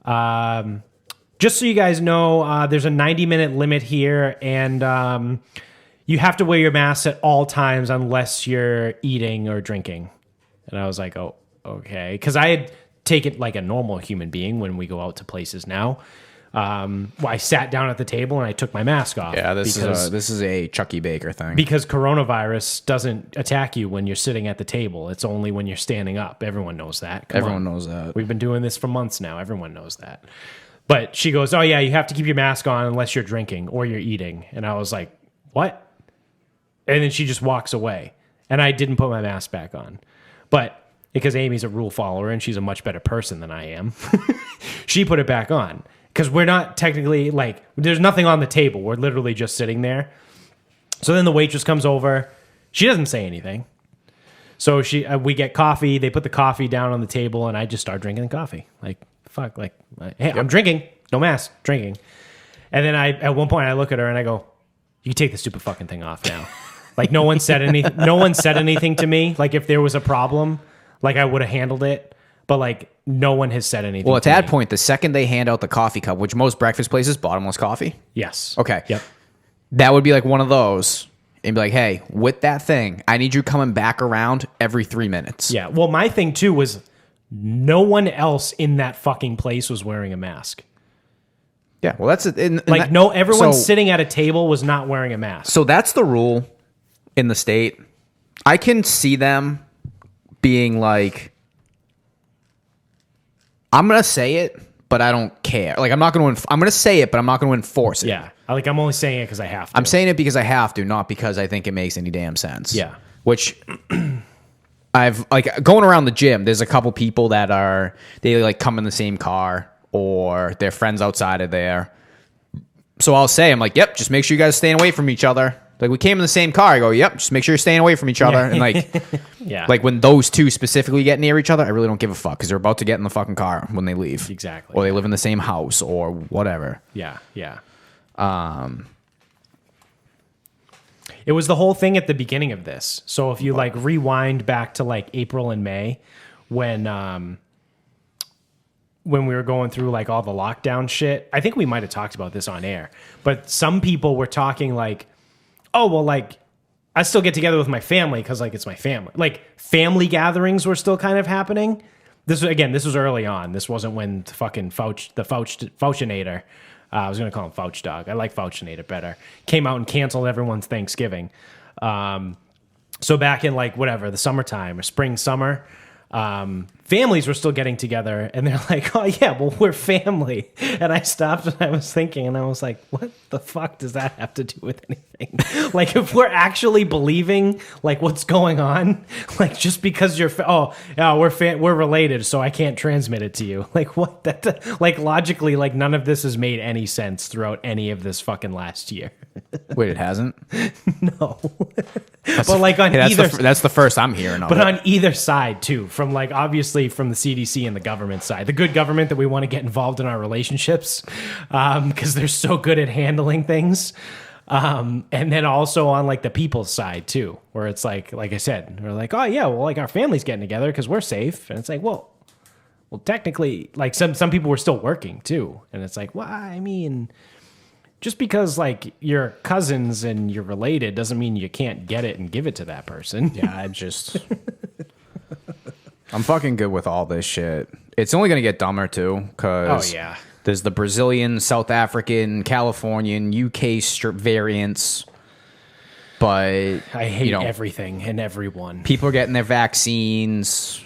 just so you guys know, there's a 90-minute limit here, and you have to wear your mask at all times unless you're eating or drinking. And I was like, oh, okay. Because I had taken it like a normal human being when we go out to places now. I sat down at the table and I took my mask off. Yeah, this is a Chucky Baker thing. Because coronavirus doesn't attack you when you're sitting at the table. It's only when you're standing up. Everyone knows that. Everyone knows that. We've been doing this for months now. Everyone knows that. But she goes, oh, yeah, you have to keep your mask on unless you're drinking or you're eating. And I was like, what? And then she just walks away. And I didn't put my mask back on. But because Amy's a rule follower and she's a much better person than I am, she put it back on. Because we're not technically, like, there's nothing on the table. We're literally just sitting there. So then the waitress comes over. She doesn't say anything. So we get coffee. They put the coffee down on the table, and I just start drinking the coffee. Like, fuck, like, hey, I'm drinking. No mask, drinking. And then at one point I look at her and I go, you can take the stupid fucking thing off now. Like, no one said anything to me. Like, if there was a problem, Like I would have handled it, but like no one has said anything. Well, at to that me. point, the second they hand out the coffee cup, which most breakfast places, bottomless coffee. Yes. Okay. Yep. That would be like one of those. And be like, hey, with that thing, I need you coming back around every 3 minutes. Yeah. Well, my thing too was no one else in that fucking place was wearing a mask. Yeah. Well, that's it. Like everyone sitting at a table was not wearing a mask. So that's the rule in the state. I can see them being like, I'm going to say it, but I don't care. Like, I'm going to say it, but I'm not going to enforce it. Yeah. I'm only saying it because I have to. I'm saying it because I have to, not because I think it makes any damn sense. Yeah. Which I've like going around the gym, there's a couple people that they like come in the same car or they're friends outside of there. So I'll say, I'm like, yep, just make sure you guys staying away from each other. Like we came in the same car. I go, yep, just make sure you're staying away from each other. And like, yeah. Like when those two specifically get near each other, I really don't give a fuck because they're about to get in the fucking car when they leave. Exactly. Or they live in the same house or whatever. Yeah. Yeah. It was the whole thing at the beginning of this. So if you like rewind back to like April and May when we were going through like all the lockdown shit, I think we might have talked about this on air, but some people were talking like, oh, well, like I still get together with my family because like it's my family. Like family gatherings were still kind of happening. This was early on. This wasn't when the fucking Fauchinator, I was going to call him Fauch Dog. I like Fauchinator better. Came out and canceled everyone's Thanksgiving. So back in like whatever, the summertime or spring, summer, families were still getting together and they're like, oh yeah, well, we're family. And I stopped and I was thinking and I was like, what the fuck does that have to do with anything? Like if we're actually believing like what's going on, like just because you're, we're related, so I can't transmit it to you. Like what that, like logically, like none of this has made any sense throughout any of this fucking last year. Wait, it hasn't? No. But like on either, that's the first I'm hearing of but it. on either side too, from like obviously from the CDC and the government side, the good government that we want to get involved in our relationships because they're so good at handling things. And then also on like the people's side too, where it's like I said, we're like, oh yeah, well, like our family's getting together because we're safe. And it's like, well, technically, like some people were still working too. And it's like, well, I mean, just because like you're cousins and you're related doesn't mean you can't get it and give it to that person. Yeah, I'm fucking good with all this shit. It's only going to get dumber too, because there's the Brazilian, South African, Californian, UK variants. But I hate everything and everyone. People are getting their vaccines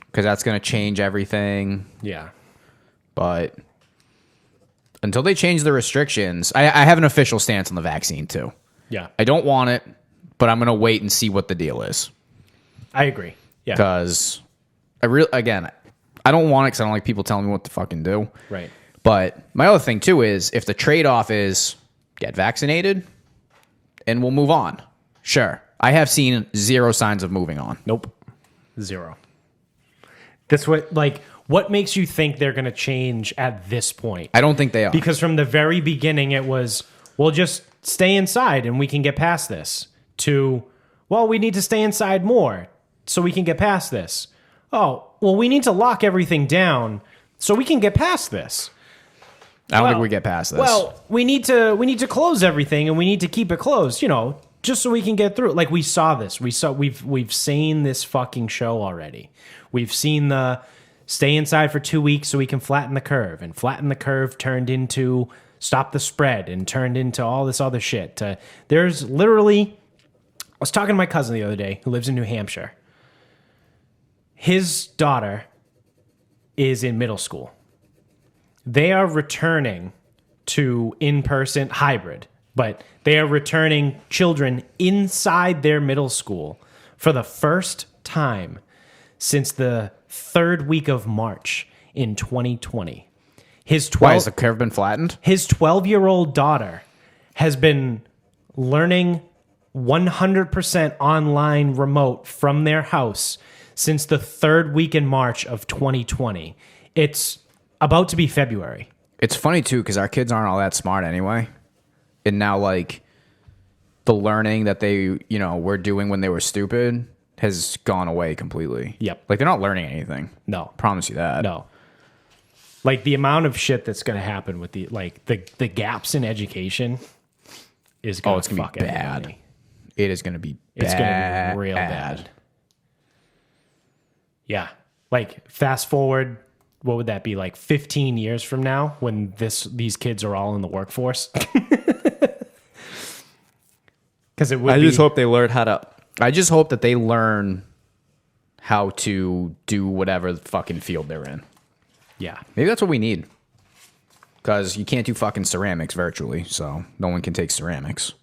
because that's going to change everything. Yeah. But until they change the restrictions, I have an official stance on the vaccine too. Yeah. I don't want it, but I'm going to wait and see what the deal is. I agree. Yeah. Because I don't want it because I don't like people telling me what to fucking do. Right. But my other thing too is if the trade-off is get vaccinated and we'll move on. Sure. I have seen zero signs of moving on. Nope. Zero. What makes you think they're going to change at this point? I don't think they are. Because from the very beginning, it was, we'll just stay inside and we can get past this, to, well, we need to stay inside more so we can get past this. Oh, well, we need to lock everything down so we can get past this. I don't think we get past this. Well, we need to close everything and we need to keep it closed, just so we can get through it. Like we saw this. We've seen this fucking show already. We've seen the stay inside for 2 weeks so we can flatten the curve, and flatten the curve turned into stop the spread and turned into all this other shit. There's literally, I was talking to my cousin the other day who lives in New Hampshire. His daughter is in middle school. They are returning to in-person hybrid, but they are returning children inside their middle school for the first time since the third week of March in 2020. Why has the curve been flattened? His 12-year-old daughter has been learning 100% online remote from their house since the third week in March of 2020. It's about to be February. It's funny too because our kids aren't all that smart anyway, and now like the learning that they were doing when they were stupid has gone away completely. Yep. Like they're not learning anything. No. Promise you that. No. Like the amount of shit that's going to happen with the gaps in education is going to fuck be bad. everybody. It is going to be bad. It's going to be real bad. Yeah. Like fast forward, what would that be, like 15 years from now when these kids are all in the workforce? Because it would I just hope they learn how to. I just hope that they learn how to do whatever fucking field they're in. Yeah. Maybe that's what we need. Because you can't do fucking ceramics virtually, so no one can take ceramics.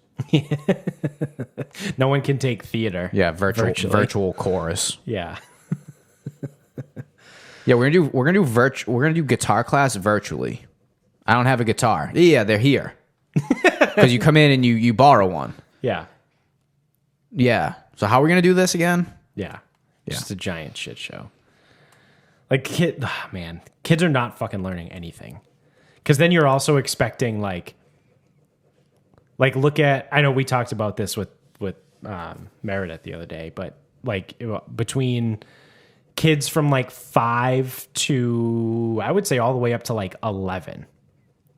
No one can take theater. Yeah, virtual chorus. Yeah. Yeah, we're gonna do guitar class virtually. I don't have a guitar. Yeah, they're here. Because you come in and you borrow one. Yeah. Yeah. So how are we gonna do this again? Yeah. Just a giant shit show. Like kids are not fucking learning anything. Because then you're also expecting like look at, I know we talked about this with Meredith the other day, but like between kids from like 5 to, I would say all the way up to like 11,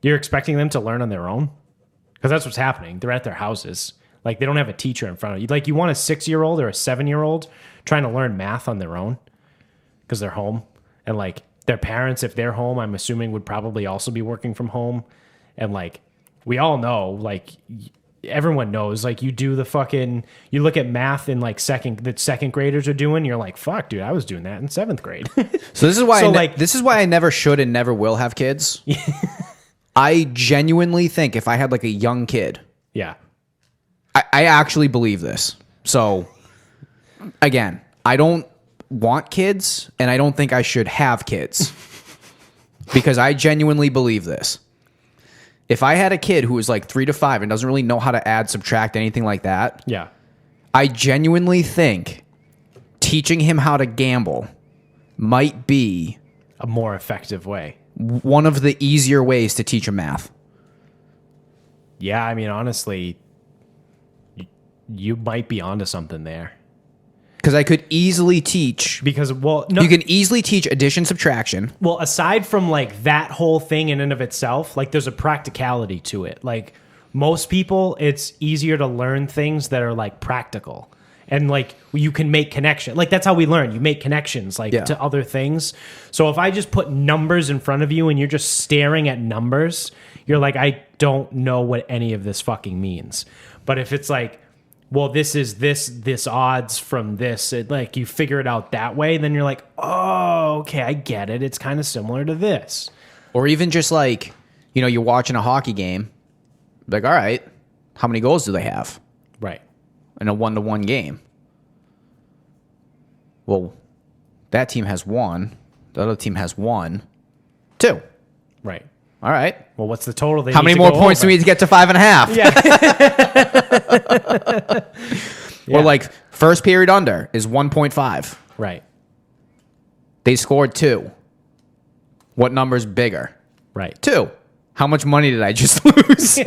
you're expecting them to learn on their own? Because that's what's happening. They're at their houses. Like they don't have a teacher in front of you. Like you want a 6-year-old or a 7-year-old trying to learn math on their own because they're home. And like their parents, if they're home, I'm assuming would probably also be working from home. And like we all know, like everyone knows, like you look at math in like that second graders are doing. You're like, fuck, dude, I was doing that in 7th grade. So this is why this is why I never should and never will have kids. I genuinely think if I had like a young kid, yeah, I actually believe this. So again, I don't want kids and I don't think I should have kids because I genuinely believe this. If I had a kid who was like 3 to 5 and doesn't really know how to add, subtract, anything like that, yeah, I genuinely think teaching him how to gamble might be a more effective way. One of the easier ways to teach him math. Yeah, I mean, honestly, you might be onto something there. Because I could easily teach. Because, well, no. You can easily teach addition, subtraction. Well, aside from like that whole thing in and of itself, like there's a practicality to it. Like most people, it's easier to learn things that are like practical. And like you can make connection. Like that's how we learn. You make connections like to other things. So if I just put numbers in front of you and you're just staring at numbers, you're like, I don't know what any of this fucking means. But if it's like, well, this is this odds from this, like you figure it out that way, then you're like, oh, okay, I get it. It's kind of similar to this. Or even just like, you know, you're watching a hockey game. Like, all right, how many goals do they have? Right. In a 1-to-1 game. Well, that team has 1. The other team has 1. 2. Right. All right. Well, what's the total? How many more points do we need to get to 5.5? Yeah. Or like first period under is 1.5. Right. They scored 2. What number's bigger? Right. 2. How much money did I just lose?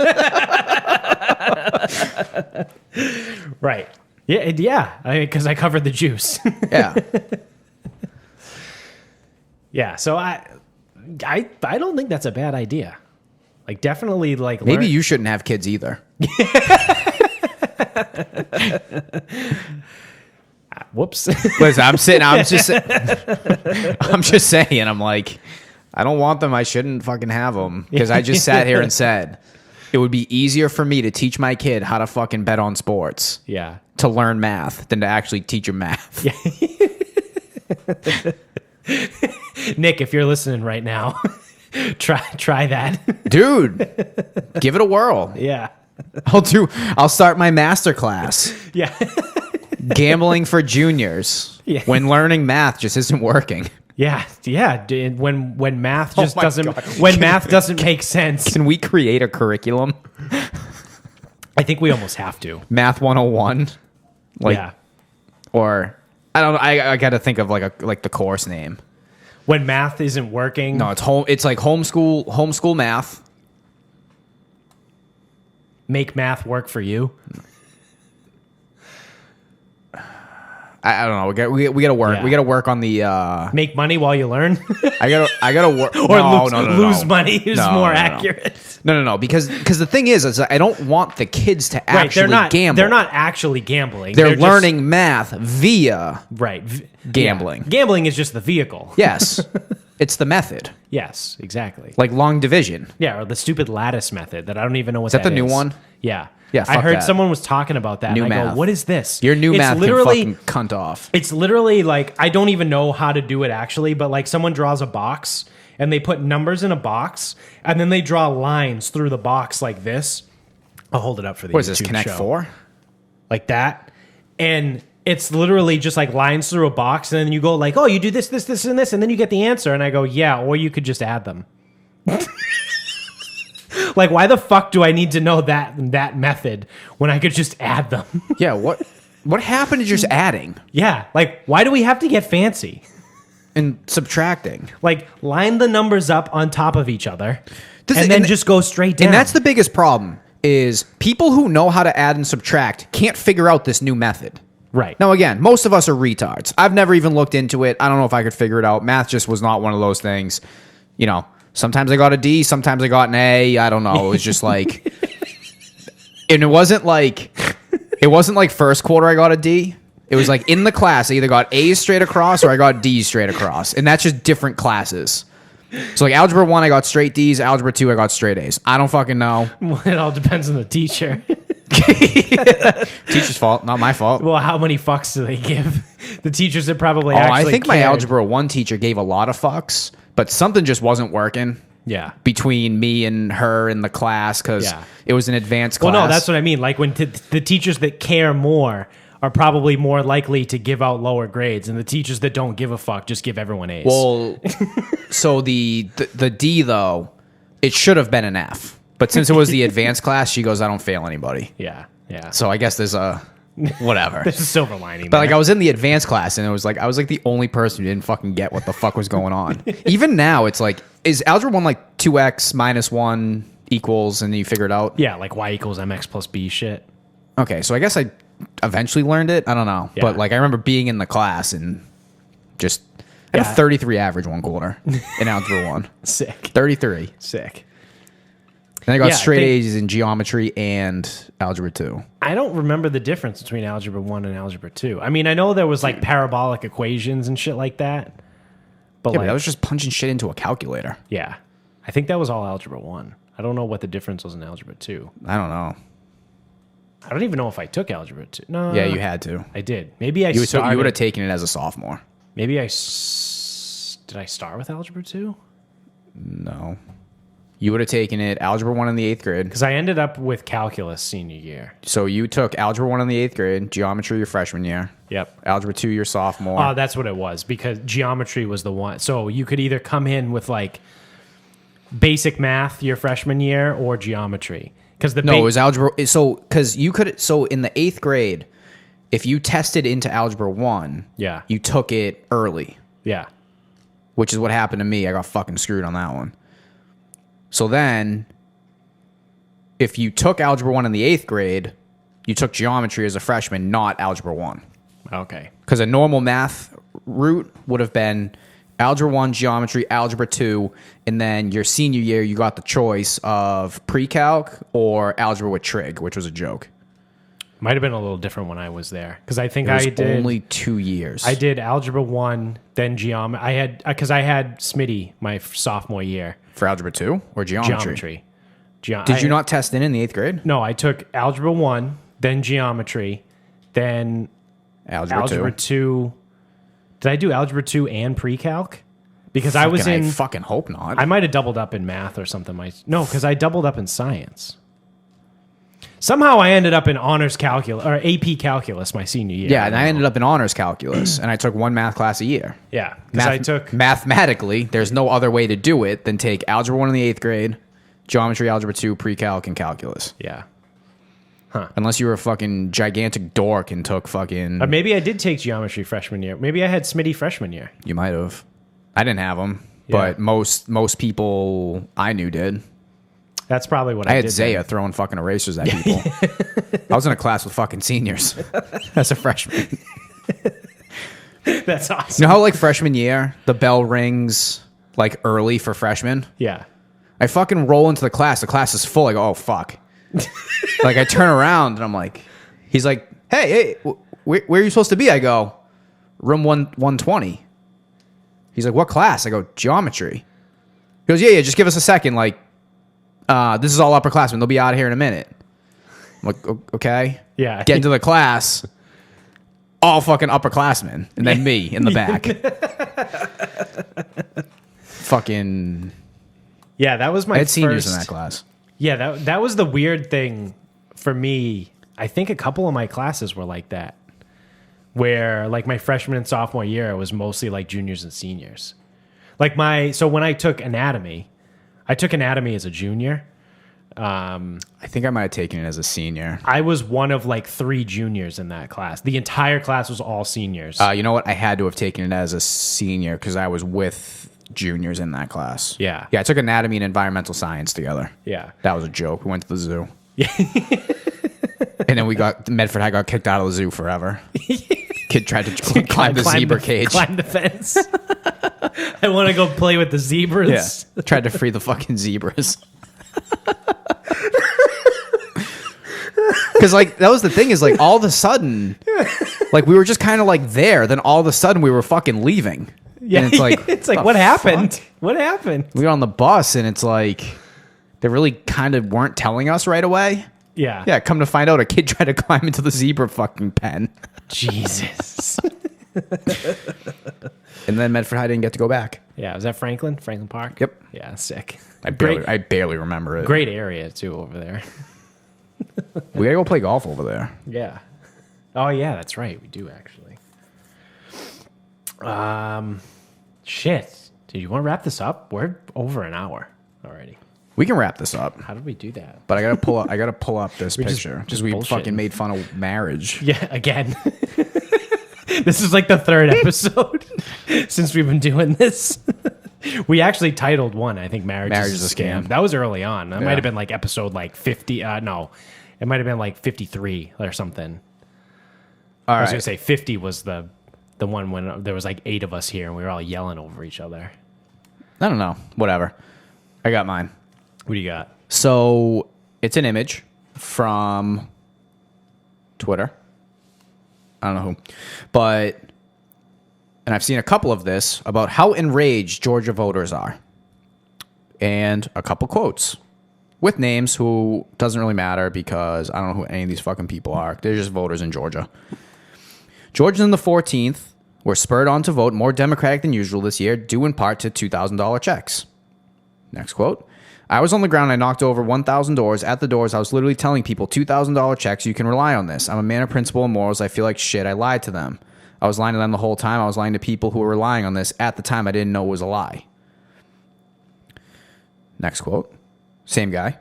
Right. Yeah. I mean, because I covered the juice. Yeah. Yeah. So I don't think that's a bad idea. Like definitely like Maybe you shouldn't have kids either. Whoops. Listen, I'm just saying, I'm like, I don't want them. I shouldn't fucking have them because I just sat here and said it would be easier for me to teach my kid how to fucking bet on sports. Yeah. To learn math than to actually teach him math. Yeah. Nick, if you're listening right now, try that. Dude, give it a whirl. Yeah. I'll start my master class. Yeah. Gambling for juniors. Yeah. When learning math just isn't working. Yeah. When math just math doesn't make sense. Can we create a curriculum? I think we almost have to. Math 101. Yeah. Or I don't know. I got to think of like the course name. When math isn't working. No, it's like homeschool math. Make math work for you. I don't know. We gotta work. Yeah. We gotta work on the. Make money while you learn, I gotta work. or no, lose money is No, more no, no. accurate. No. Because the thing is I don't want the kids to actually gamble. They're not actually gambling. They're just- learning math via right gambling. Yeah. Gambling is just the vehicle. Yes, it's the method, Yes, exactly. like long division. Yeah, or the stupid lattice method that I don't even know what Is that the new one? Yeah. Yeah, I fuck heard that. someone was talking about that. New and I math. go, what is this? Your new It's math literally, can fucking cunt off. It's literally like, I don't even know how to do it actually, but like someone draws a box and they put numbers in a box and then they draw lines through the box like this. I'll hold it up for the What is this? YouTube Connect show. 4? Like that. And it's literally just like lines through a box. And then you go like, oh, you do this, this, this, and this. And then you get the answer. And I go, yeah, or you could just add them. Like, why the fuck do I need to know that method when I could just add them? Yeah. What happened to just adding Yeah. Like, why do we have to get fancy? and subtracting? Like, line the numbers up on top of each other This and is- then and- just go straight down. And that's the biggest problem is people who know how to add and subtract can't figure out this new method. right. Now, again, most of us are retards. I've never even looked into it. I don't know if I could figure it out. Math just was not one of those things. You know, sometimes I got a D, sometimes I got an A. I don't know. It was just like, and it wasn't like first quarter I got a D. It was like in the class, I either got A's straight across or I got D's straight across. And that's just different classes. So like algebra 1, I got straight D's. Algebra 2, I got straight A's. I don't fucking know. Well, it all depends on the teacher. Teacher's fault, not my fault. Well, how many fucks do they give? The teachers that probably Oh, actually I think my cared. algebra 1 teacher gave a lot of fucks, but something just wasn't working Yeah. between me and her in the class because Yeah. it was an advanced class. Well, no, that's what I mean. Like when the teachers that care more are probably more likely to give out lower grades, and the teachers that don't give a fuck just give everyone A's. Well, so the D, though, it should have been an F. But since it was the advanced class, she goes, I don't fail anybody. yeah. So I guess there's a whatever. There's a silver lining. But like there. I was in the advanced class and I was like the only person who didn't fucking get what the fuck was going on. Even now it's like, is algebra 1 like 2x minus 1 equals and then you figure it out? Yeah, like y equals mx plus b shit. Okay, so I guess I eventually learned it. I don't know. Yeah. But like I remember being in the class and just I had Yeah. a 33 average one quarter in algebra 1. Sick. 33. Sick. Then I got Yeah, I straight think- A's in geometry and algebra 2. I don't remember the difference between algebra 1 and algebra 2. I mean, I know there was like parabolic equations and shit like that. But Yeah, like, but that was just punching shit into a calculator. yeah. I think that was all algebra 1. I don't know what the difference was in algebra 2. I don't know. I don't even know if I took algebra 2. No. Yeah, you had to. I did. Maybe I You started. would have taken it as a sophomore. Maybe did I start with algebra 2? No. You would have taken it algebra 1 in the 8th grade. Because I ended up with calculus senior year. So you took algebra 1 in the 8th grade, geometry your freshman year, Yep. algebra 2 your sophomore. Oh, that's what it was, because geometry was the one. So you could either come in with like basic math your freshman year or geometry. Because the No, it was algebra. So, because you could, so in the 8th grade, if you tested into algebra 1, Yeah. you took it early, Yeah. which is what happened to me. I got fucking screwed on that one. So then, if you took algebra 1 in the 8th grade, you took geometry as a freshman, not algebra 1. Okay. Because a normal math route would have been algebra 1, geometry, algebra 2, and then your senior year, you got the choice of pre-calc or algebra with trig, which was a joke. Might have been a little different when I was there. Because I think It was I did. only 2 years. I did algebra 1, then geometry. I had, because I had Smitty my sophomore year. For algebra 2 or geometry? Geometry. Did you not test in the 8th grade? No, I took algebra 1, then geometry, then algebra 2. 2. Did I do algebra 2 and pre-calc? Because I was I in. fucking hope not. I might have doubled up in math or something. No, because I doubled up in science. Somehow I ended up in honors calculus or AP calculus my senior year. yeah, and I ended up in honors calculus, and I took one math class a year. Yeah, because I took. Mathematically, there's no other way to do it than take algebra 1 in the 8th grade, geometry, algebra 2, pre-calc, and calculus. Yeah. Unless you were a fucking gigantic dork and took fucking... Maybe I did take geometry freshman year. Maybe I had Smitty freshman year. You might have. I didn't have them, Yeah. but most people I knew did. That's probably what I I had did. Zaya throwing fucking erasers at people. I was in a class with fucking seniors as a freshman. That's You awesome. know how like freshman year, the bell rings like early for freshmen? Yeah. I fucking roll into the class. The class is full. I go, oh, fuck. Like, I turn around and I'm like, he's like, hey, where are you supposed to be? I go, room 120. He's like, what class? I go, geometry. He goes, yeah, just give us a second. Like, this is all upperclassmen. They'll be out of here in a minute. I'm like, okay. Yeah. Get into the class. All fucking upperclassmen. And then me in the back. Fucking. Yeah, that was my I had seniors first, in that class. Yeah, that was the weird thing for me. I think a couple of my classes were like that. Where like my freshman and sophomore year, it was mostly like juniors and seniors. Like so when I took anatomy as a junior. I think I might have taken it as a senior. I was one of like 3 juniors in that class. The entire class was all seniors. You know what? I had to have taken it as a senior because I was with juniors in that class. Yeah. Yeah, I took anatomy and environmental science together. Yeah. That was a joke. We went to the zoo. Yeah. And then Medford High got kicked out of the zoo forever. Kid tried to climb the zebra cage. Climb the fence. I want to go play with the zebras. Yeah. Tried to free the fucking zebras. Because like that was the thing is like all of a sudden, like we were just kind of like there. Then all of a sudden we were fucking leaving. Yeah, and it's like what happened? What happened? We were on the bus and it's like they really kind of weren't telling us right away. Yeah. Yeah, come to find out, a kid tried to climb into the zebra fucking pen. Jesus. And then Medford High didn't get to go back. Yeah, was that Franklin Park? Yep. Yeah, sick. I barely remember it. Great area too over there. We gotta go play golf over there. Yeah. Oh yeah, that's right. We do actually. Shit. Do you want to wrap this up? We're over an hour already. We can wrap this up. How did we do that? But I gotta pull up this picture. just we bullshitting. fucking made fun of marriage. Yeah, again. This is like the 3rd episode since we've been doing this. We actually titled one, I think, Marriage is a Scam. That was early on. That might have been like episode like 50. No, it might have been like 53 or something. All I was right. going to say 50 was the one when there was like 8 of us here and we were all yelling over each other. I don't know. Whatever. I got mine. What do you got? So it's an image from Twitter. I don't know who. But, and I've seen a couple of this about how enraged Georgia voters are. And a couple quotes with names who doesn't really matter because I don't know who any of these fucking people are. They're just voters in Georgia. Georgians in the 14th were spurred on to vote more Democratic than usual this year, due in part to $2,000 checks. Next quote. I was on the ground. I knocked over 1,000 doors. At the doors, I was literally telling people, $2,000 checks. You can rely on this. I'm a man of principle and morals. I feel like shit. I lied to them. I was lying to them the whole time. I was lying to people who were relying on this. At the time, I didn't know it was a lie. Next quote. Same guy.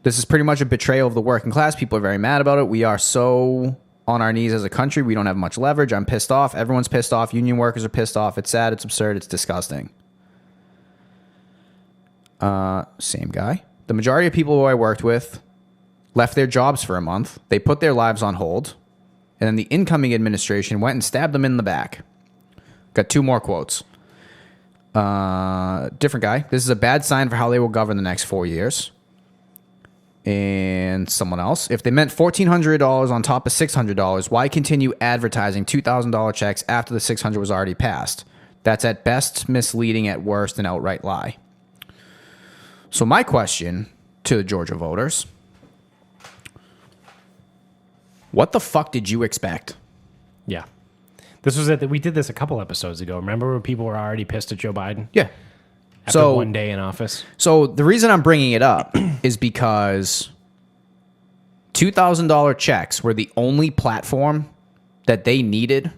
This is pretty much a betrayal of the working class. People are very mad about it. We are so on our knees as a country. We don't have much leverage. I'm pissed off. Everyone's pissed off. Union workers are pissed off. It's sad. It's absurd. It's disgusting. Same guy. The majority of people who I worked with left their jobs for a month. They put their lives on hold. And then the incoming administration went and stabbed them in the back. Got 2 more quotes. Different guy. This is a bad sign for how they will govern the next 4 years. And someone else. If they meant $1,400 on top of $600, why continue advertising $2,000 checks after the $600 was already passed? That's at best misleading, at worst an outright lie. So my question to the Georgia voters, what the fuck did you expect? Yeah. This was we did this a couple episodes ago. Remember when people were already pissed at Joe Biden? Yeah. After one day in office? So the reason I'm bringing it up is because $2,000 checks were the only platform that they needed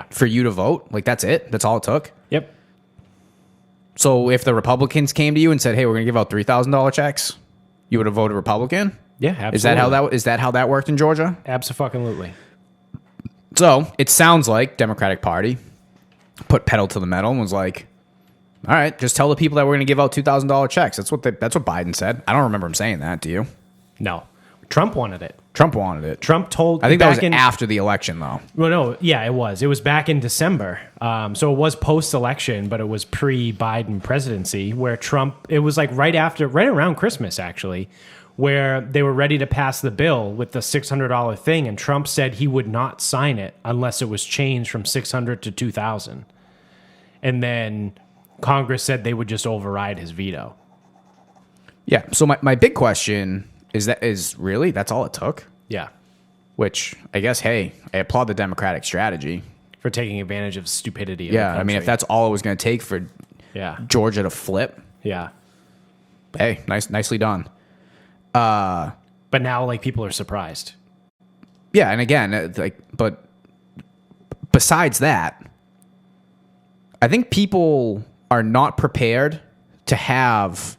for you to vote. Like, that's it. That's all it took. Yep. So if the Republicans came to you and said, "Hey, we're going to give out $3,000 checks," you would have voted Republican? Yeah, absolutely. Is that how that worked in Georgia? Absolutely. So it sounds like Democratic Party put pedal to the metal and was like, "All right, just tell the people that we're going to give out $2,000 checks." That's what Biden said. I don't remember him saying that. Do you? No. Trump wanted it. Trump wanted it. Trump told. I think that was back in, after the election, though. Well, no, yeah, it was. It was back in December. So it was post-election, but it was pre-Biden presidency, where Trump. It was like right around Christmas, actually, where they were ready to pass the bill with the $600 thing, and Trump said he would not sign it unless it was changed from $600 to $2,000, and then Congress said they would just override his veto. Yeah. So my big question is really that's all it took? Yeah. Which I guess, hey, I applaud the Democratic strategy For taking advantage of stupidity. Of Yeah, the I mean, if country. that's all it was going to take for Yeah. Georgia to flip, Yeah. hey, nicely done. But now, like, people are surprised. Yeah, and again, but besides that, I think people are not prepared to have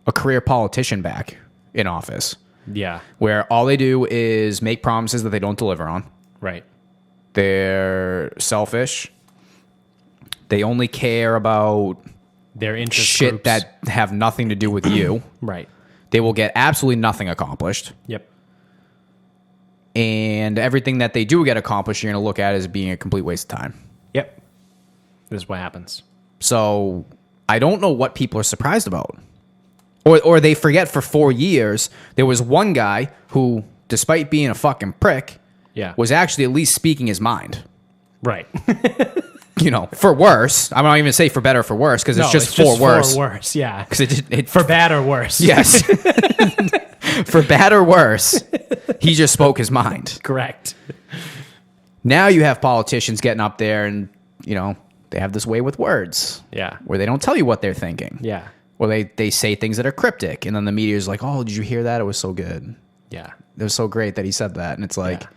a career politician back in office, Yeah. where all they do is make promises that they don't deliver on. Right. They're selfish. They only care about Their interest shit groups. that have nothing to do with you. Right. They will get absolutely nothing accomplished. Yep. And everything that they do get accomplished, you're going to look at as being a complete waste of time. Yep. This is what happens. So I don't know what people are surprised about. Or they forget for 4 years, there was one guy who, despite being a fucking prick, Yeah. was actually at least speaking his mind. Right. You know, for worse. I'm not even say for better or for worse, because it's just for worse. For worse, yeah. Because it For bad or worse. yes. For bad or worse, he just spoke his mind. Correct. Now you have politicians getting up there and, you know, they have this way with words. Yeah. Where they don't tell you what they're thinking. Yeah. Or they say things that are cryptic. And then the media's like, oh, did you hear that? It was so good. Yeah. It was so great that he said that. And it's like, Yeah.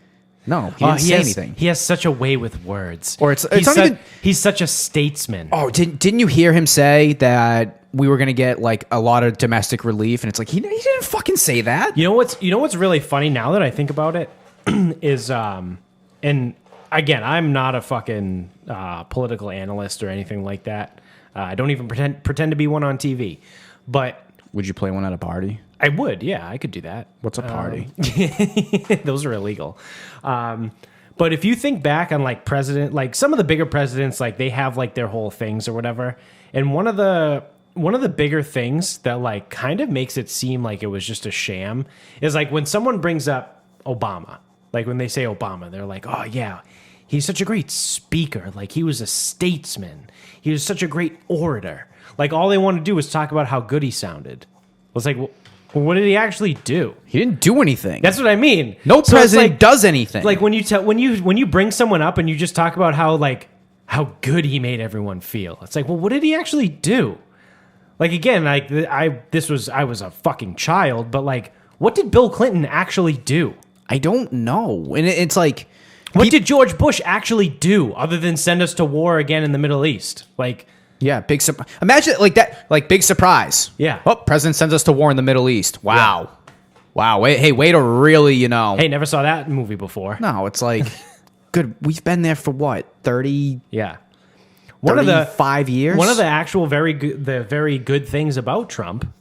no, he didn't say has, anything. He has such a way with words. Or it's he's not even... He's such a statesman. Oh, didn't you hear him say that we were going to get like a lot of domestic relief? And it's like, he didn't fucking say that. You know what's really funny now that I think about it is and again, I'm not a fucking political analyst or anything like that. I don't even pretend to be one on TV. But Would you play one at a party? I would, yeah, I could do that. What's a party? Those are illegal. But if you think back on like some of the bigger presidents, like they have like their whole things or whatever. And one of the bigger things that like kind of makes it seem like it was just a sham is like when someone brings up Obama, like when they say Obama, they're like, oh yeah, he's such a great speaker. Like he was a statesman. He was such a great orator. Like all they want to do is talk about how good he sounded. It's like, well, what did he actually do? He didn't do anything. That's what I mean. No So it's president like, does anything. like when you bring someone up and you just talk about how good he made everyone feel. It's like, well, what did he actually do? Like again, like I was a fucking child, but like, what did Bill Clinton actually do? I don't know. And it's like, What did George Bush actually do other than send us to war again in the Middle East? Like, yeah, big surprise. Imagine like that, like big surprise. Yeah. Oh, president sends us to war in the Middle East. Wow. Wow. Way to really, hey, never saw that movie before. No, it's like, good. We've been there for what, 30, Yeah. 35 years? One of the actual very good things about Trump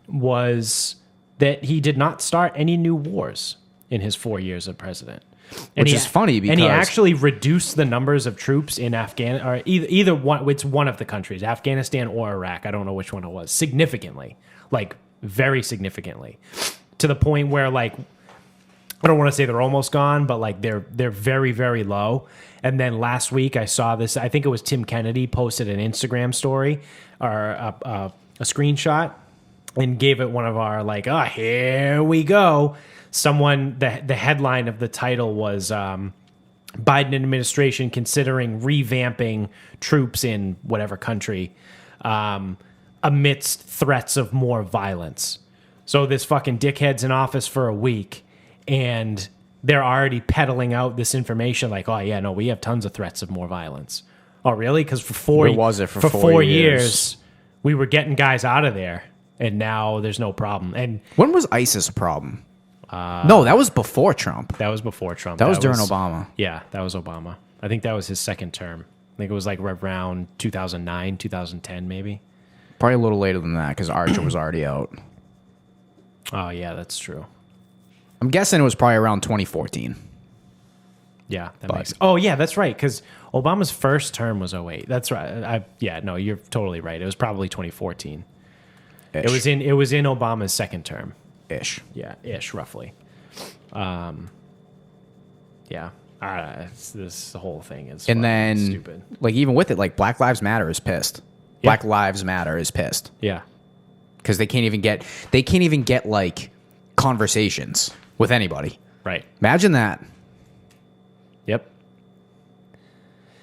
was that he did not start any new wars in his 4 years as president. Which is funny because... And he actually reduced the numbers of troops in Afghanistan, or either one, it's one of the countries, Afghanistan or Iraq, I don't know which one it was, significantly, like very significantly, to the point where like, I don't want to say they're almost gone, but like they're very, very low. And then last week I saw this, I think it was Tim Kennedy posted an Instagram story or a screenshot and gave it one of our like, oh, here we go. Someone, the headline of the title was Biden administration considering revamping troops in whatever country amidst threats of more violence. So this fucking dickhead's in office for a week and they're already peddling out this information like, oh yeah, no, we have tons of threats of more violence. Oh really? Because for four years we were getting guys out of there and now there's no problem. And when was ISIS a problem? No, that was before Trump. That was before Trump. That was during Obama. Yeah, that was Obama. I think that was his second term. I think it was like around 2009, 2010 maybe. Probably a little later than that because Archer was already out. Oh, yeah, that's true. I'm guessing it was probably around 2014. Yeah, that makes. Oh yeah, that's right. Because Obama's first term was 08. That's right. No, you're totally right. It was probably 2014. It was in Obama's second term. Ish. Yeah, ish, roughly. Yeah. This whole thing is And then, stupid. like, even with it, like, Black Lives Matter is pissed. Yeah. Black Lives Matter is pissed. Yeah. Because they can't even get, like, conversations with anybody. Right. Imagine that. Yep.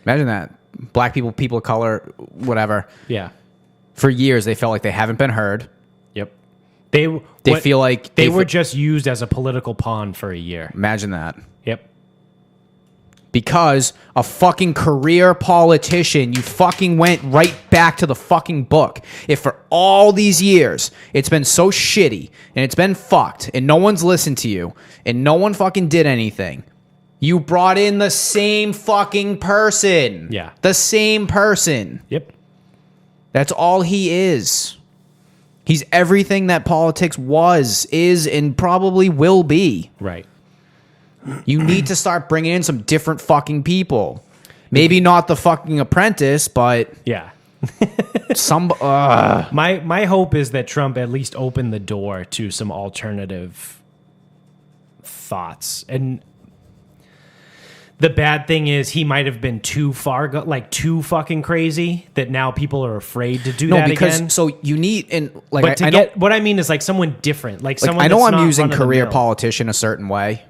Imagine that. Black people, people of color, whatever. Yeah. For years, they felt like they haven't been heard. Yep. They feel like they were just used as a political pawn for a year. Imagine that. Yep. Because a fucking career politician, you fucking went right back to the fucking book. If for all these years it's been so shitty and it's been fucked and no one's listened to you and no one fucking did anything, you brought in the same fucking person. Yeah. The same person. Yep. That's all he is. He's everything that politics was, is, and probably will be. Right. You need to start bringing in some different fucking people. Maybe not the fucking apprentice, but Yeah. some. My hope is that Trump at least opened the door to some alternative thoughts. And the bad thing is he might have been too far, too fucking crazy that now people are afraid to do that again. So you need, and like, But to get what I mean is like someone different, like someone. I know that's I'm not using career run-of-the-mill. politician a certain way,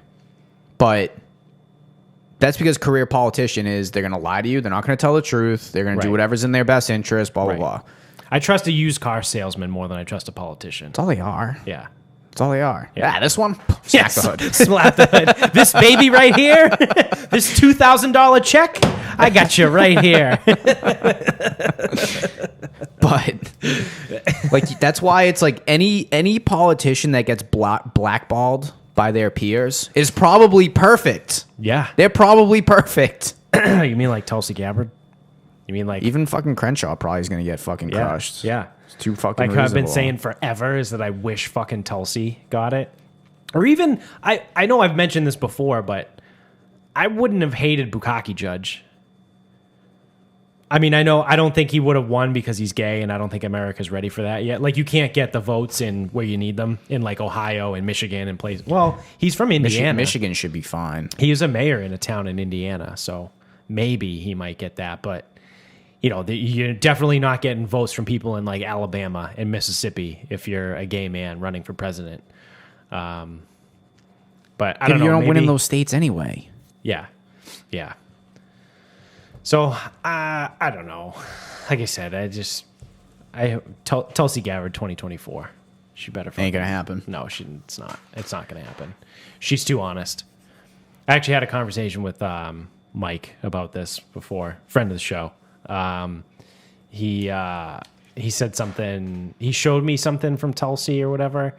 but that's because career politician is they're going to lie to you. They're not going to tell the truth. They're going to do Right. whatever's in their best interest, blah, Right. blah, blah. I trust a used car salesman more than I trust a politician. That's all they are. Yeah. That's all they are. Yeah. Yeah, this one? Smack Yes. the hood. Slap the hood. This baby right here, this $2,000 check, I got you right here. But like that's why it's like any politician that gets blackballed by their peers is probably perfect. Yeah. They're probably perfect. You mean like Tulsi Gabbard? You mean like Even fucking Crenshaw probably is gonna get fucking yeah, crushed. Yeah. It's too fucking Like I've been reasonable. saying forever is that I wish fucking Tulsi got it. Or even I know I've mentioned this before, but I wouldn't have hated Bukkake Judge. I mean, I don't think he would have won because he's gay, and I don't think America's ready for that yet. Like, you can't get the votes in where you need them in like Ohio and Michigan and places. Well, he's from Indiana. Michigan should be fine. He was a mayor in a town in Indiana, so maybe he might get that. But you know, you're definitely not getting votes from people in like Alabama and Mississippi if you're a gay man running for president. But I don't know. You don't win in maybe- those states anyway. Yeah, yeah. So I don't know. Like I said, Tulsi Gabbard 2024. She better. Ain't gonna happen. No, it's not. It's not gonna happen. She's too honest. I actually had a conversation with Mike about this before. Friend of the show. He said something. He showed me something from Tulsi or whatever,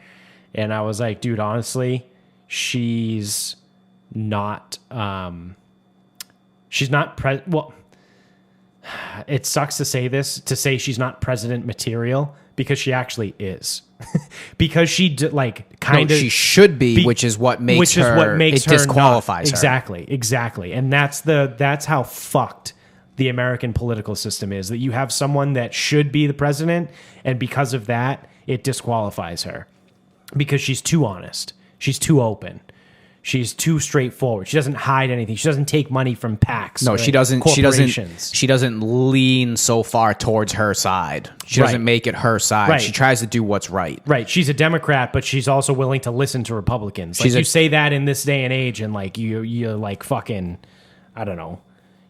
and I was like, dude, honestly, she's not. She's not well. It sucks to say she's not president material because she actually is. Because she She should be, which is what makes her. It disqualifies her. Exactly, and that's how fucked the American political system is. That you have someone that should be the president, and because of that, it disqualifies her because she's too honest, she's too open. She's too straightforward. She doesn't hide anything. She doesn't take money from PACs. No, she doesn't. Corporations. She doesn't lean so far towards her side. She doesn't make it her side. Right. She tries to do what's right. Right. She's a Democrat, but she's also willing to listen to Republicans. Like, you say that in this day and age, and like you're like fucking, I don't know,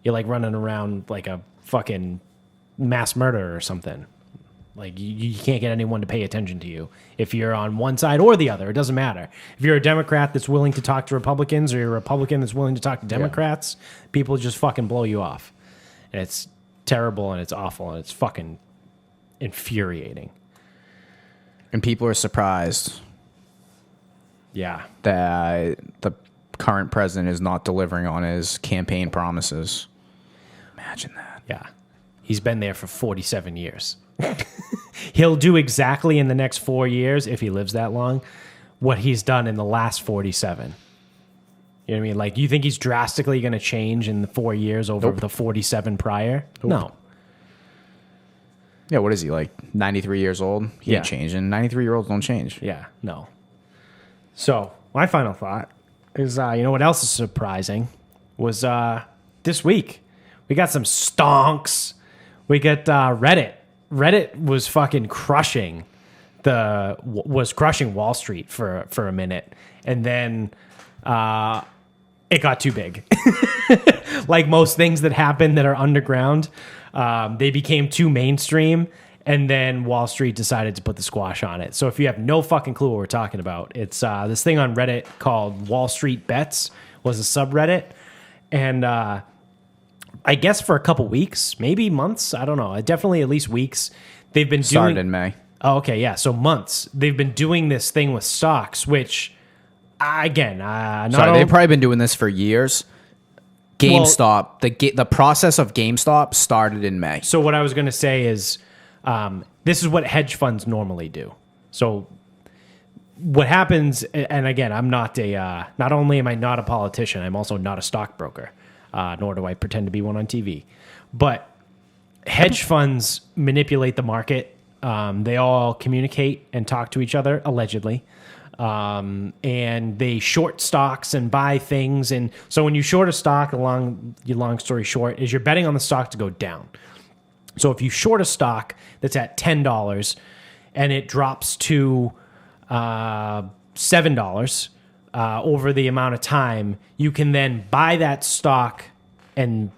you're like running around like a fucking mass murderer or something. Like you can't get anyone to pay attention to you if you're on one side or the other. It doesn't matter. If you're a Democrat that's willing to talk to Republicans, or you're a Republican that's willing to talk to Democrats, people just fucking blow you off. And it's terrible and it's awful and it's fucking infuriating. And people are surprised Yeah. that the current president is not delivering on his campaign promises. Imagine that. Yeah. He's been there for 47 years. He'll do exactly in the next 4 years, if he lives that long, what he's done in the last 47. You know what I mean? Like, you think he's drastically going to change in the 4 years over the 47 prior? No. Yeah, what is he, like 93 years old? He ain't changing. 93-year-olds don't change. Yeah, no. So, my final thought is, you know what else is surprising? Was this week. We got some stonks. We got Reddit. Reddit was fucking crushing Wall Street for a minute. And then it got too big. Like most things that happen that are underground, they became too mainstream, and then Wall Street decided to put the squash on it. So if you have no fucking clue what we're talking about, it's this thing on Reddit called wallstreetbets was a subreddit, and I guess for a couple weeks, maybe months, I don't know, definitely at least weeks, they've been Started in May. Oh, okay, yeah, so months. They've been doing this thing with stocks, which, again, they've probably been doing this for years. GameStop, the process of GameStop started in May. So what I was going to say is, this is what hedge funds normally do. So what happens, and again, I'm not not only am I not a politician, I'm also not a stockbroker, nor do I pretend to be one on TV. But hedge funds manipulate the market. They all communicate and talk to each other, allegedly. And they short stocks and buy things. And so when you short a stock, long story short, is you're betting on the stock to go down. So if you short a stock that's at $10 and it drops to $7 over the amount of time, you can then buy that stock and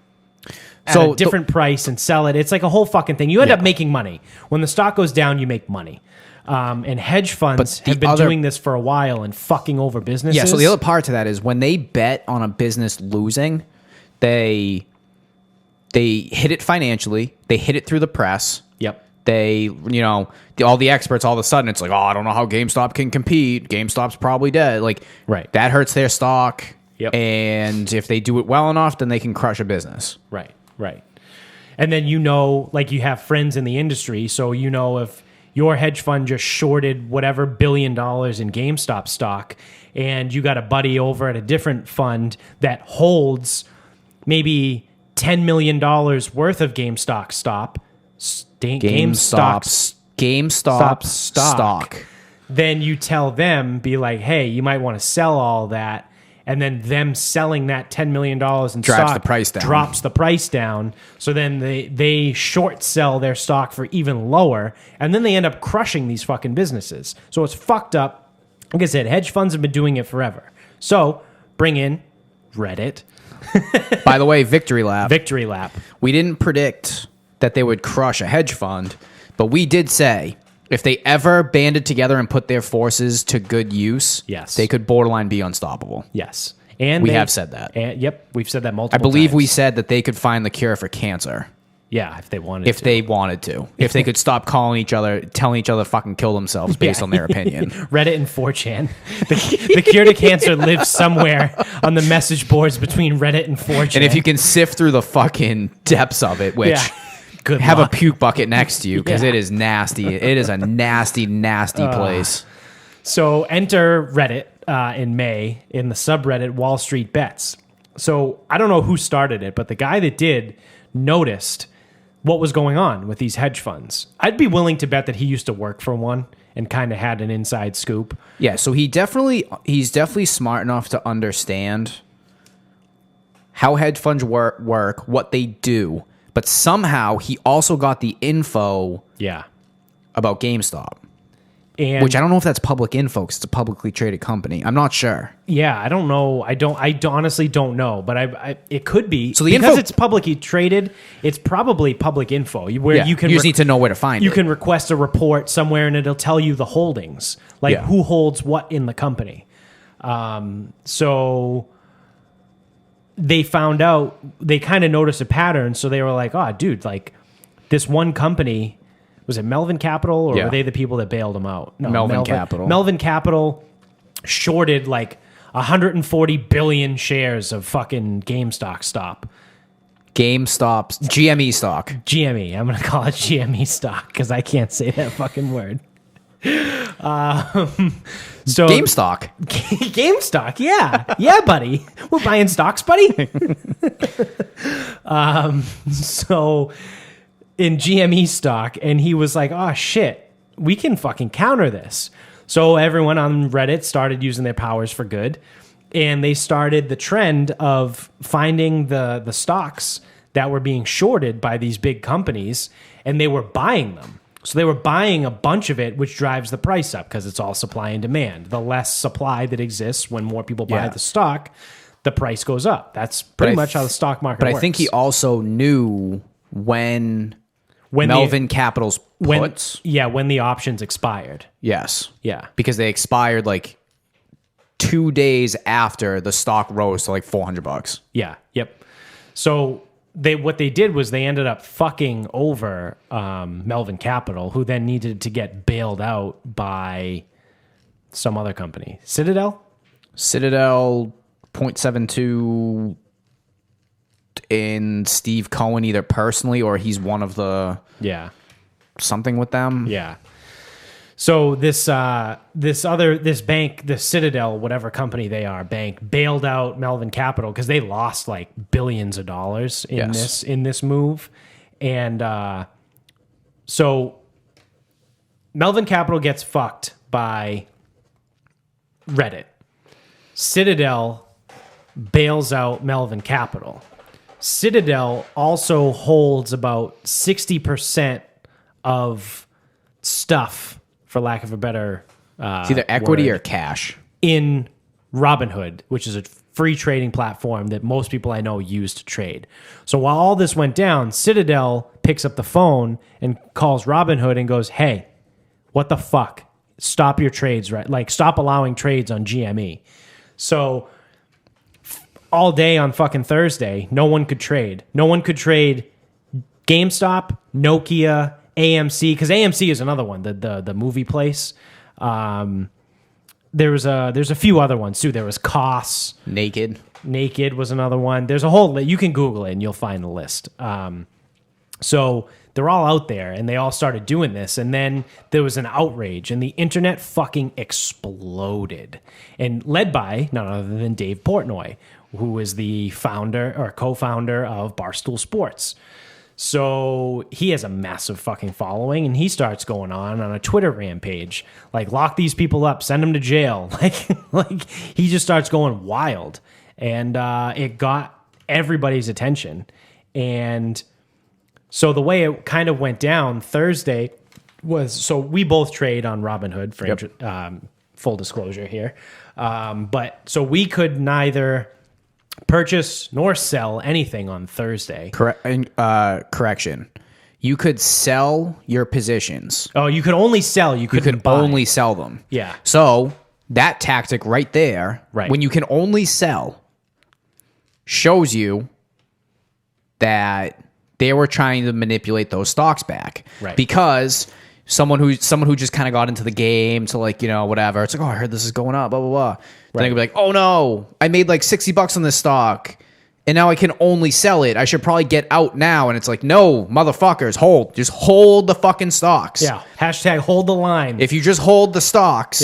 at a different price and sell it. It's like a whole fucking thing. You end up making money. When the stock goes down, you make money. And hedge funds have been doing this for a while and fucking over businesses. Yeah, so the other part to that is when they bet on a business losing, they hit it financially, they hit it through the press. Yep. They, all the experts, all of a sudden, it's like, I don't know how GameStop can compete. GameStop's probably dead. Like, right. That hurts their stock. Yep. And if they do it well enough, then they can crush a business. Right. And then like you have friends in the industry, so if your hedge fund just shorted whatever $1 billion in GameStop stock, and you got a buddy over at a different fund that holds maybe $10 million worth of GameStop stock. Then you tell them, be like, hey, you might want to sell all that. And then them selling that $10 million in stock drops the price down. So then they short sell their stock for even lower. And then they end up crushing these fucking businesses. So it's fucked up. Like I said, hedge funds have been doing it forever. So bring in Reddit. By the way, Victory Lap. We didn't predict that they would crush a hedge fund, but we did say if they ever banded together and put their forces to good use, yes, they could borderline be unstoppable. Yes. And we have said that. Yep, we've said that multiple times. I believe we said that they could find the cure for cancer. Yeah, if they wanted to. If they could stop telling each other fucking kill themselves based on their opinion. Reddit and 4chan. The cure to cancer lives somewhere on the message boards between Reddit and 4chan. And if you can sift through the fucking depths of it, which... Yeah. Good have luck. A puke bucket next to you because it is nasty. It is a nasty place. So enter Reddit in May in the subreddit wallstreetbets. So I don't know who started it, but the guy that did noticed what was going on with these hedge funds. I'd be willing to bet that he used to work for one and kind of had an inside scoop. Yeah, so he's definitely smart enough to understand how hedge funds work, what they do. But somehow he also got the info about GameStop. Which I don't know if that's public info because it's a publicly traded company. I'm not sure. Yeah, I don't know. I honestly don't know, but it could be. So because it's publicly traded, it's probably public info where you just need to know where to find it. You can request a report somewhere and it'll tell you the holdings, who holds what in the company. So they found out, they kind of noticed a pattern, so they were like, oh, dude, like this one company, was it Melvin Capital, or were they the people that bailed them out? No, Melvin Capital. Melvin Capital shorted like 140 billion shares of fucking GameStop's GME stock. GME. I'm going to call it GME stock because I can't say that fucking word. So GameStop. GameStop, yeah, buddy. We're buying stocks, buddy. So in GME stock, and he was like, "Oh shit, we can fucking counter this." So everyone on Reddit started using their powers for good, and they started the trend of finding the stocks that were being shorted by these big companies, and they were buying them. So they were buying a bunch of it, which drives the price up because it's all supply and demand. The less supply that exists when more people buy the stock, the price goes up. That's pretty much how the stock market works. But I think he also knew when Melvin Capital's puts. When the options expired. Yes. Yeah. Because they expired like 2 days after the stock rose to like $400. Yeah. Yep. So what they did was they ended up fucking over Melvin Capital, who then needed to get bailed out by some other company. Citadel 0.72 in Steve Cohen, either personally or he's one of the something with them. Yeah. So this bank, the Citadel, whatever company they are, bank bailed out Melvin Capital because they lost like billions of dollars in this move, and so Melvin Capital gets fucked by Reddit. Citadel bails out Melvin Capital. Citadel also holds about 60% of stuff, for lack of a better it's either equity word, or cash, in Robinhood, which is a free trading platform that most people I know use to trade. So while all this went down, Citadel picks up the phone and calls Robinhood and goes, "Hey, what the fuck? Stop your trades, right? Like, stop allowing trades on GME." So all day on fucking Thursday, no one could trade. No one could trade GameStop, Nokia, AMC, because AMC is another one, the movie place. There's a few other ones too. There was Koss. Naked Was another one. There's a whole, you can Google it and you'll find the list. So they're all out there and they all started doing this. And then there was an outrage and the internet fucking exploded, and led by none other than Dave Portnoy, who is the founder or co-founder of Barstool Sports. So he has a massive fucking following, and he starts going on a Twitter rampage, like, lock these people up, send them to jail. Like he just starts going wild, and it got everybody's attention. And so the way it kind of went down Thursday was, so we both trade on Robinhood for full disclosure here. But so we could neither purchase nor sell anything on Thursday. Correction. You could sell your positions. Oh, you could only sell. You could only sell them. Yeah. So that tactic right there, when you can only sell, shows you that they were trying to manipulate those stocks back. Right. Because someone who just kind of got into the game to, like, whatever. It's like, oh, I heard this is going up, blah, blah, blah. Then I could be like, oh no, I made like $60 on this stock and now I can only sell it. I should probably get out now. And it's like, no, motherfuckers, just hold the fucking stocks. Yeah. Hashtag hold the line. If you just hold the stocks,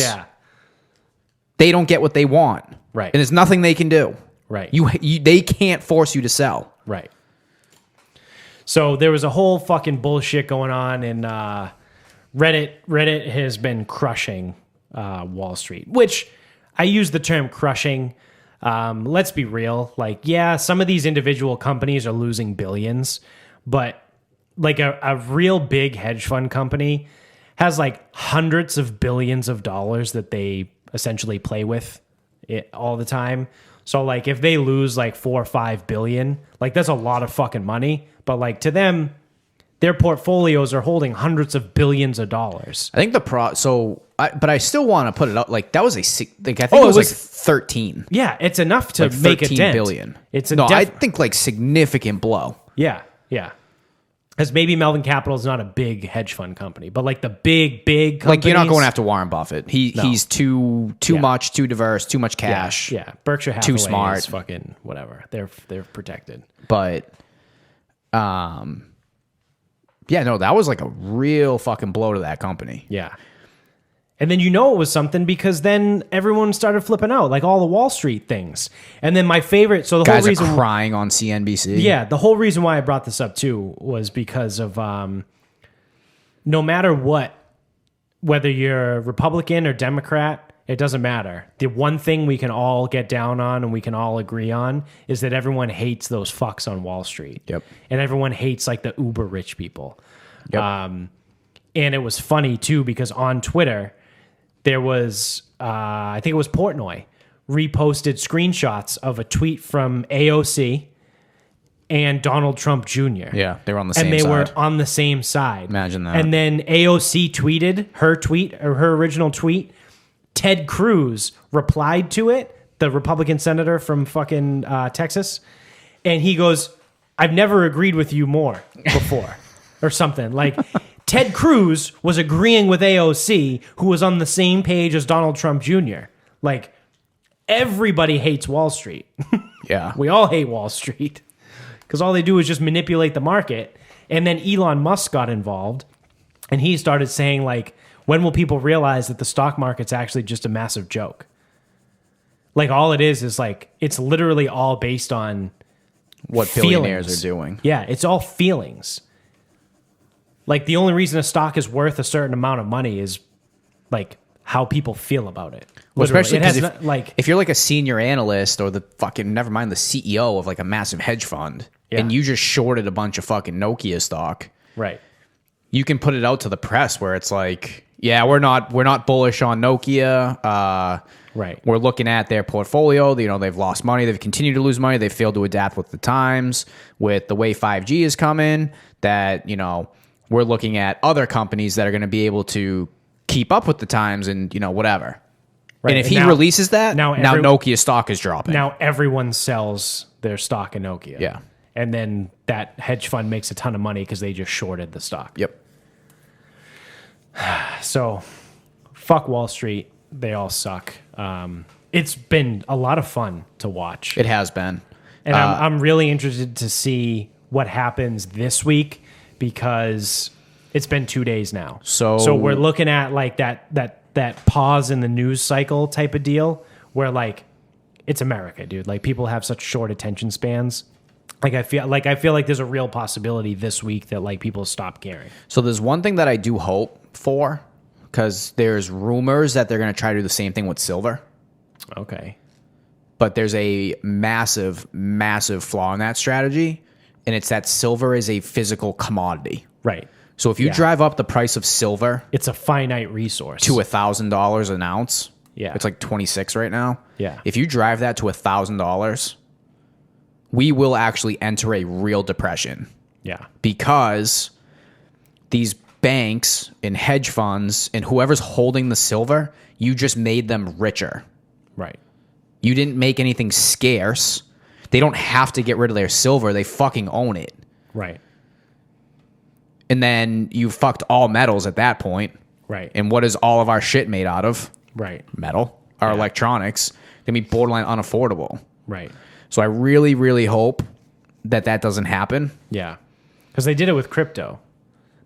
they don't get what they want. Right. And there's nothing they can do. Right. They can't force you to sell. Right. So there was a whole fucking bullshit going on, and Reddit has been crushing Wall Street, which I use the term crushing. Let's be real. Like, yeah, some of these individual companies are losing billions, but like a real big hedge fund company has like hundreds of billions of dollars that they essentially play with it all the time. So like if they lose like 4 or 5 billion, like that's a lot of fucking money. But like to them, their portfolios are holding hundreds of billions of dollars. I think but I still want to put it up. Like that was I think it was like 13. Yeah, it's enough to like make a dent. Billion. It's a I think like significant blow. Yeah. Because maybe Melvin Capital is not a big hedge fund company, but like the big companies, like you're not going after Warren Buffett. He's too much, too diverse, too much cash. Yeah. Berkshire Hathaway too smart. Is fucking whatever. They're protected. But yeah, no, that was like a real fucking blow to that company. Yeah. And then it was something because then everyone started flipping out, like all the Wall Street things. And then my favorite, so the Guys whole reason are crying on CNBC. Yeah, the whole reason why I brought this up too was because of no matter what, whether you're Republican or Democrat, it doesn't matter. The one thing we can all get down on and we can all agree on is that everyone hates those fucks on Wall Street. Yep. And everyone hates like the uber rich people. Yep. And it was funny too because on Twitter, there was, I think it was Portnoy, reposted screenshots of a tweet from AOC and Donald Trump Jr. Yeah, they were on the same side. And they side. were on the same side. Imagine that. And then AOC tweeted her original tweet. Ted Cruz replied to it, the Republican senator from fucking Texas. And he goes, I've never agreed with you more before or something. Like Ted Cruz was agreeing with AOC, who was on the same page as Donald Trump Jr. Like everybody hates Wall Street. Yeah. We all hate Wall Street because all they do is just manipulate the market. And then Elon Musk got involved and he started saying like, when will people realize that the stock market's actually just a massive joke? Like all it is like, it's literally all based on what billionaires are doing. Yeah, it's all feelings. Like the only reason a stock is worth a certain amount of money is like how people feel about it. Well, especially because if you're like a senior analyst or the fucking, never mind the CEO of like a massive hedge fund and you just shorted a bunch of fucking Nokia stock. Right. You can put it out to the press where it's like, yeah, we're not bullish on Nokia. Right. We're looking at their portfolio. You know, they've lost money. They've continued to lose money. They've failed to adapt with the times, with the way 5G is coming, that, you know, we're looking at other companies that are going to be able to keep up with the times and, you know, whatever. Right. And if he releases that, now Nokia stock is dropping. Now everyone sells their stock in Nokia. Yeah. And then that hedge fund makes a ton of money because they just shorted the stock. Yep. So, fuck Wall Street. They all suck. It's been a lot of fun to watch. It has been. And I'm really interested to see what happens this week because it's been 2 days now. So we're looking at like that pause in the news cycle type of deal where like it's America, dude. Like people have such short attention spans. I feel like there's a real possibility this week that like people stop caring. So there's one thing that I do hope for, because there's rumors that they're going to try to do the same thing with silver. Okay. But there's a massive, massive flaw in that strategy, and it's that silver is a physical commodity. Right. So if you drive up the price of silver, it's a finite resource to $1,000 an ounce. Yeah. It's like 26 right now. Yeah. If you drive that to $1,000, we will actually enter a real depression. Yeah. Because these banks and hedge funds and whoever's holding the silver, you just made them richer. Right. You didn't make anything scarce. They don't have to get rid of their silver. They fucking own it. Right. And then you fucked all metals at that point. Right. And what is all of our shit made out of? Right. Metal. Our electronics. They're going to be borderline unaffordable. Right. So I really, really hope that doesn't happen. Yeah. Because they did it with crypto.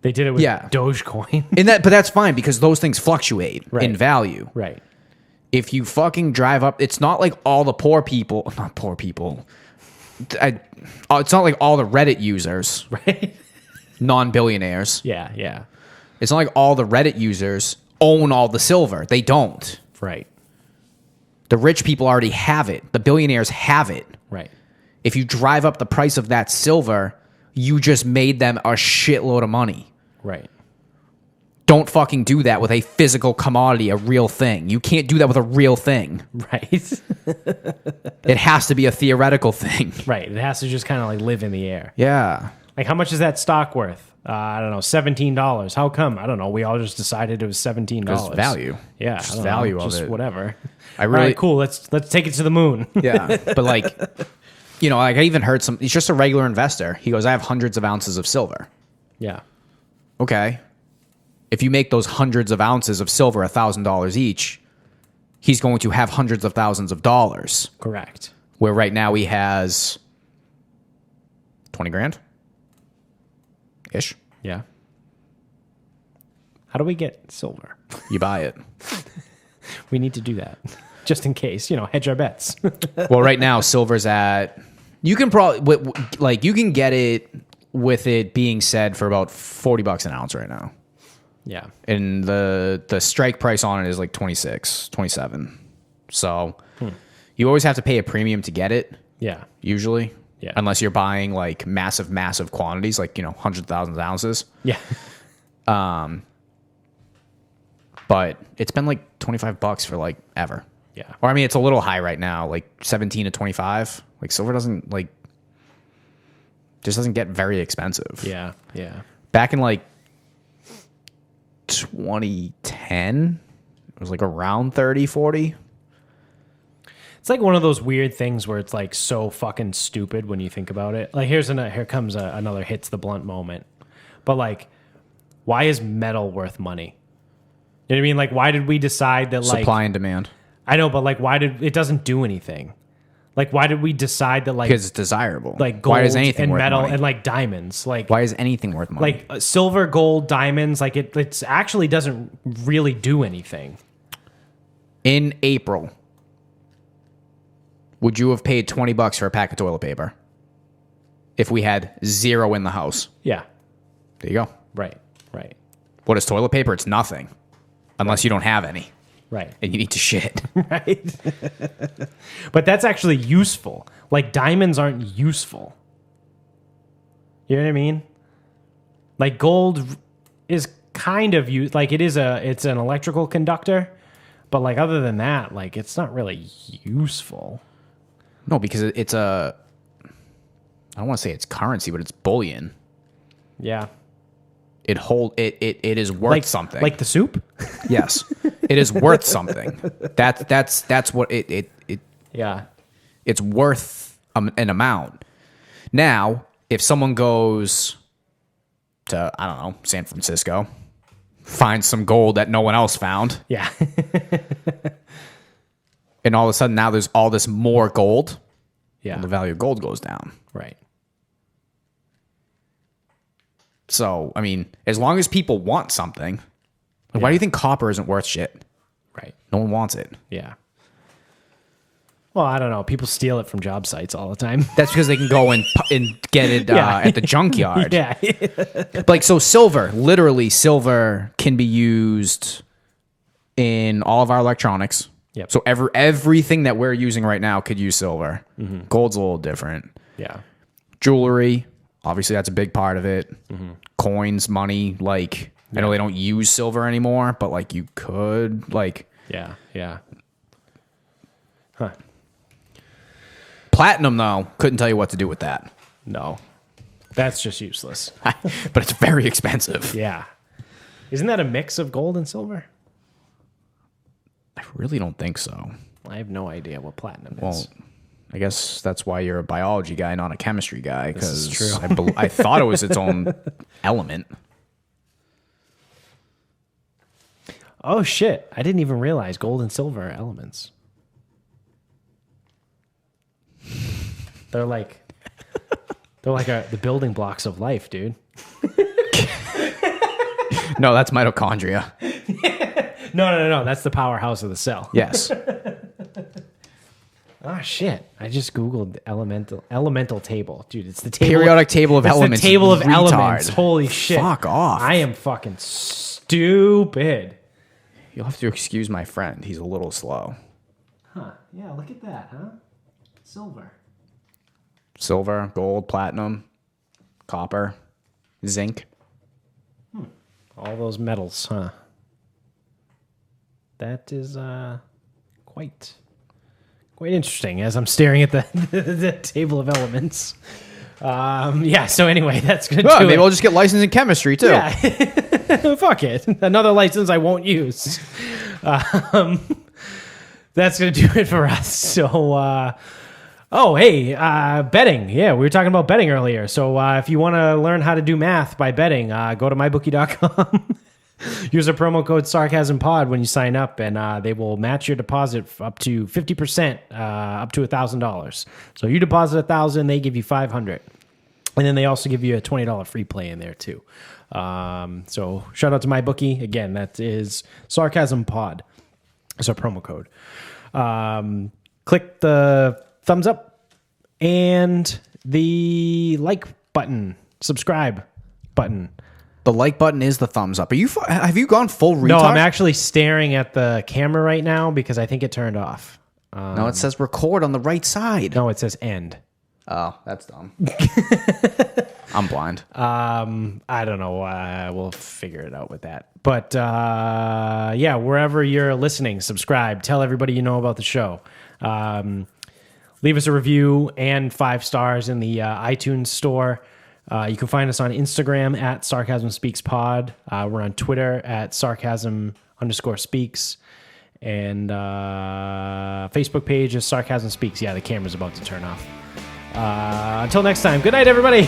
They did it with Dogecoin. But that's fine because those things fluctuate in value. Right. If you fucking drive up, it's not like all the not poor people. It's not like all the Reddit users, right? Non-billionaires. Yeah, yeah. It's not like all the Reddit users own all the silver. They don't. Right. The rich people already have it. The billionaires have it. Right. If you drive up the price of that silver, you just made them a shitload of money. Right. Don't fucking do that with a physical commodity, a real thing. You can't do that with a real thing. Right. It has to be a theoretical thing. Right. It has to just kind of like live in the air. Yeah. Like how much is that stock worth? I don't know, $17. How come? I don't know. We all just decided it was $17. Because value. Yeah. Just value of it. Whatever. I really all right, cool. Let's take it to the moon. Yeah. But like, you know, like I even heard he's just a regular investor. He goes, I have hundreds of ounces of silver. Yeah. Okay. If you make those hundreds of ounces of silver $1,000 each, he's going to have hundreds of thousands of dollars. Correct. Where right now he has 20 grand ish. Yeah. How do we get silver? You buy it. We need to do that just in case, hedge our bets. Well, right now silver's at. You can probably you can get it with it being said for about $40 an ounce right now. Yeah. And the strike price on it is like 26, 27. So you always have to pay a premium to get it. Yeah. Usually. Yeah. Unless you're buying like massive quantities, like, 100,000 ounces. Yeah. But it's been like $25 for like ever. Yeah. Or I mean, it's a little high right now, like 17 to 25. Like silver doesn't just doesn't get very expensive. Yeah. Yeah. Back in like 2010, it was like around 30, 40. It's like one of those weird things where it's like so fucking stupid when you think about it. Like here comes another hits the blunt moment. But like, why is metal worth money? You know what I mean? Like, why did we decide that like Supply and demand. I know, but like, why did it doesn't do anything? Like, why did we decide that like Because it's desirable. like gold why is anything and worth metal money? and like diamonds? Like, Why is anything worth money? like silver, gold, diamonds? Like it's actually doesn't really do anything. In April, would you have paid $20 for a pack of toilet paper if we had zero in the house? Yeah. There you go. Right. Right. What is toilet paper? It's nothing. Unless you don't have any. Right. And you need to shit. Right. But that's actually useful. Like diamonds aren't useful. You know what I mean? Like gold is kind of used, like it's an electrical conductor, but like other than that, like it's not really useful. No, because it's I don't want to say it's currency, but it's bullion. Yeah. It is worth something. Like the soup? Yes. It is worth something. That's what it Yeah. it's worth an amount. Now, if someone goes to, I don't know, San Francisco, finds some gold that no one else found, Yeah. and all of a sudden now there's all this more gold, Yeah. the value of gold goes down. Right. So, I mean, as long as people want something, why do you think copper isn't worth shit? Right. No one wants it. Yeah. Well, I don't know. People steal it from job sites all the time. That's because they can go and get it Yeah. at the junkyard. Yeah. Like, so literally silver can be used in all of our electronics. Yep. So everything that we're using right now could use silver. Mm-hmm. Gold's a little different. Yeah. Jewelry, obviously that's a big part of it. Mm-hmm. Coins, money, like I know they don't use silver anymore, but like you could, like Yeah. Yeah. Huh. platinum though, couldn't tell you what to do with that. No. That's just useless. But it's very expensive. Yeah. Isn't that a mix of gold and silver? I really don't think so. I have no idea what platinum is. Well, I guess that's why you're a biology guy, not a chemistry guy. This is Because true. I thought it was its own element. Oh shit! I didn't even realize gold and silver are elements. They're like the building blocks of life, dude. No, that's mitochondria. No. That's the powerhouse of the cell. Yes. Oh shit! I just googled elemental table, dude. It's the table Periodic table of it's elements. The table of retard. elements. Holy shit! Fuck off. I am fucking stupid. You'll have to excuse my friend. He's a little slow. Huh? Yeah. Look at that, huh? Silver. Silver, gold, platinum, copper, zinc. All those metals, huh? That is quite interesting as I'm staring at the table of elements. Yeah, so anyway, that's going to Well, do maybe it. I'll just get licensed in chemistry too. Yeah. Fuck it. Another license I won't use. That's going to do it for us. So, betting. Yeah, we were talking about betting earlier. So if you want to learn how to do math by betting, go to mybookie.com. Use a promo code SarcasmPod when you sign up, and they will match your deposit up to 50%, up to $1,000. So you deposit $1,000, they give you $500, and then they also give you a $20 free play in there too. So shout out to my bookie. Again, that is Sarcasm Pod. It's a promo code. Click the thumbs up and the like button, subscribe button. The like button is the thumbs up. Have you gone full retard? No, I'm actually staring at the camera right now because I think it turned off. No, it says record on the right side. No, it says end. Oh, that's dumb. I'm blind. I don't know. We'll figure it out with that. But yeah, wherever you're listening, subscribe. Tell everybody you know about the show. Leave us a review and 5 stars in the iTunes store. You can find us on Instagram at Sarcasm Speaks Pod. We're on Twitter at Sarcasm_speaks. And Facebook page is Sarcasm Speaks. Yeah, the camera's about to turn off. Until next time, good night, everybody.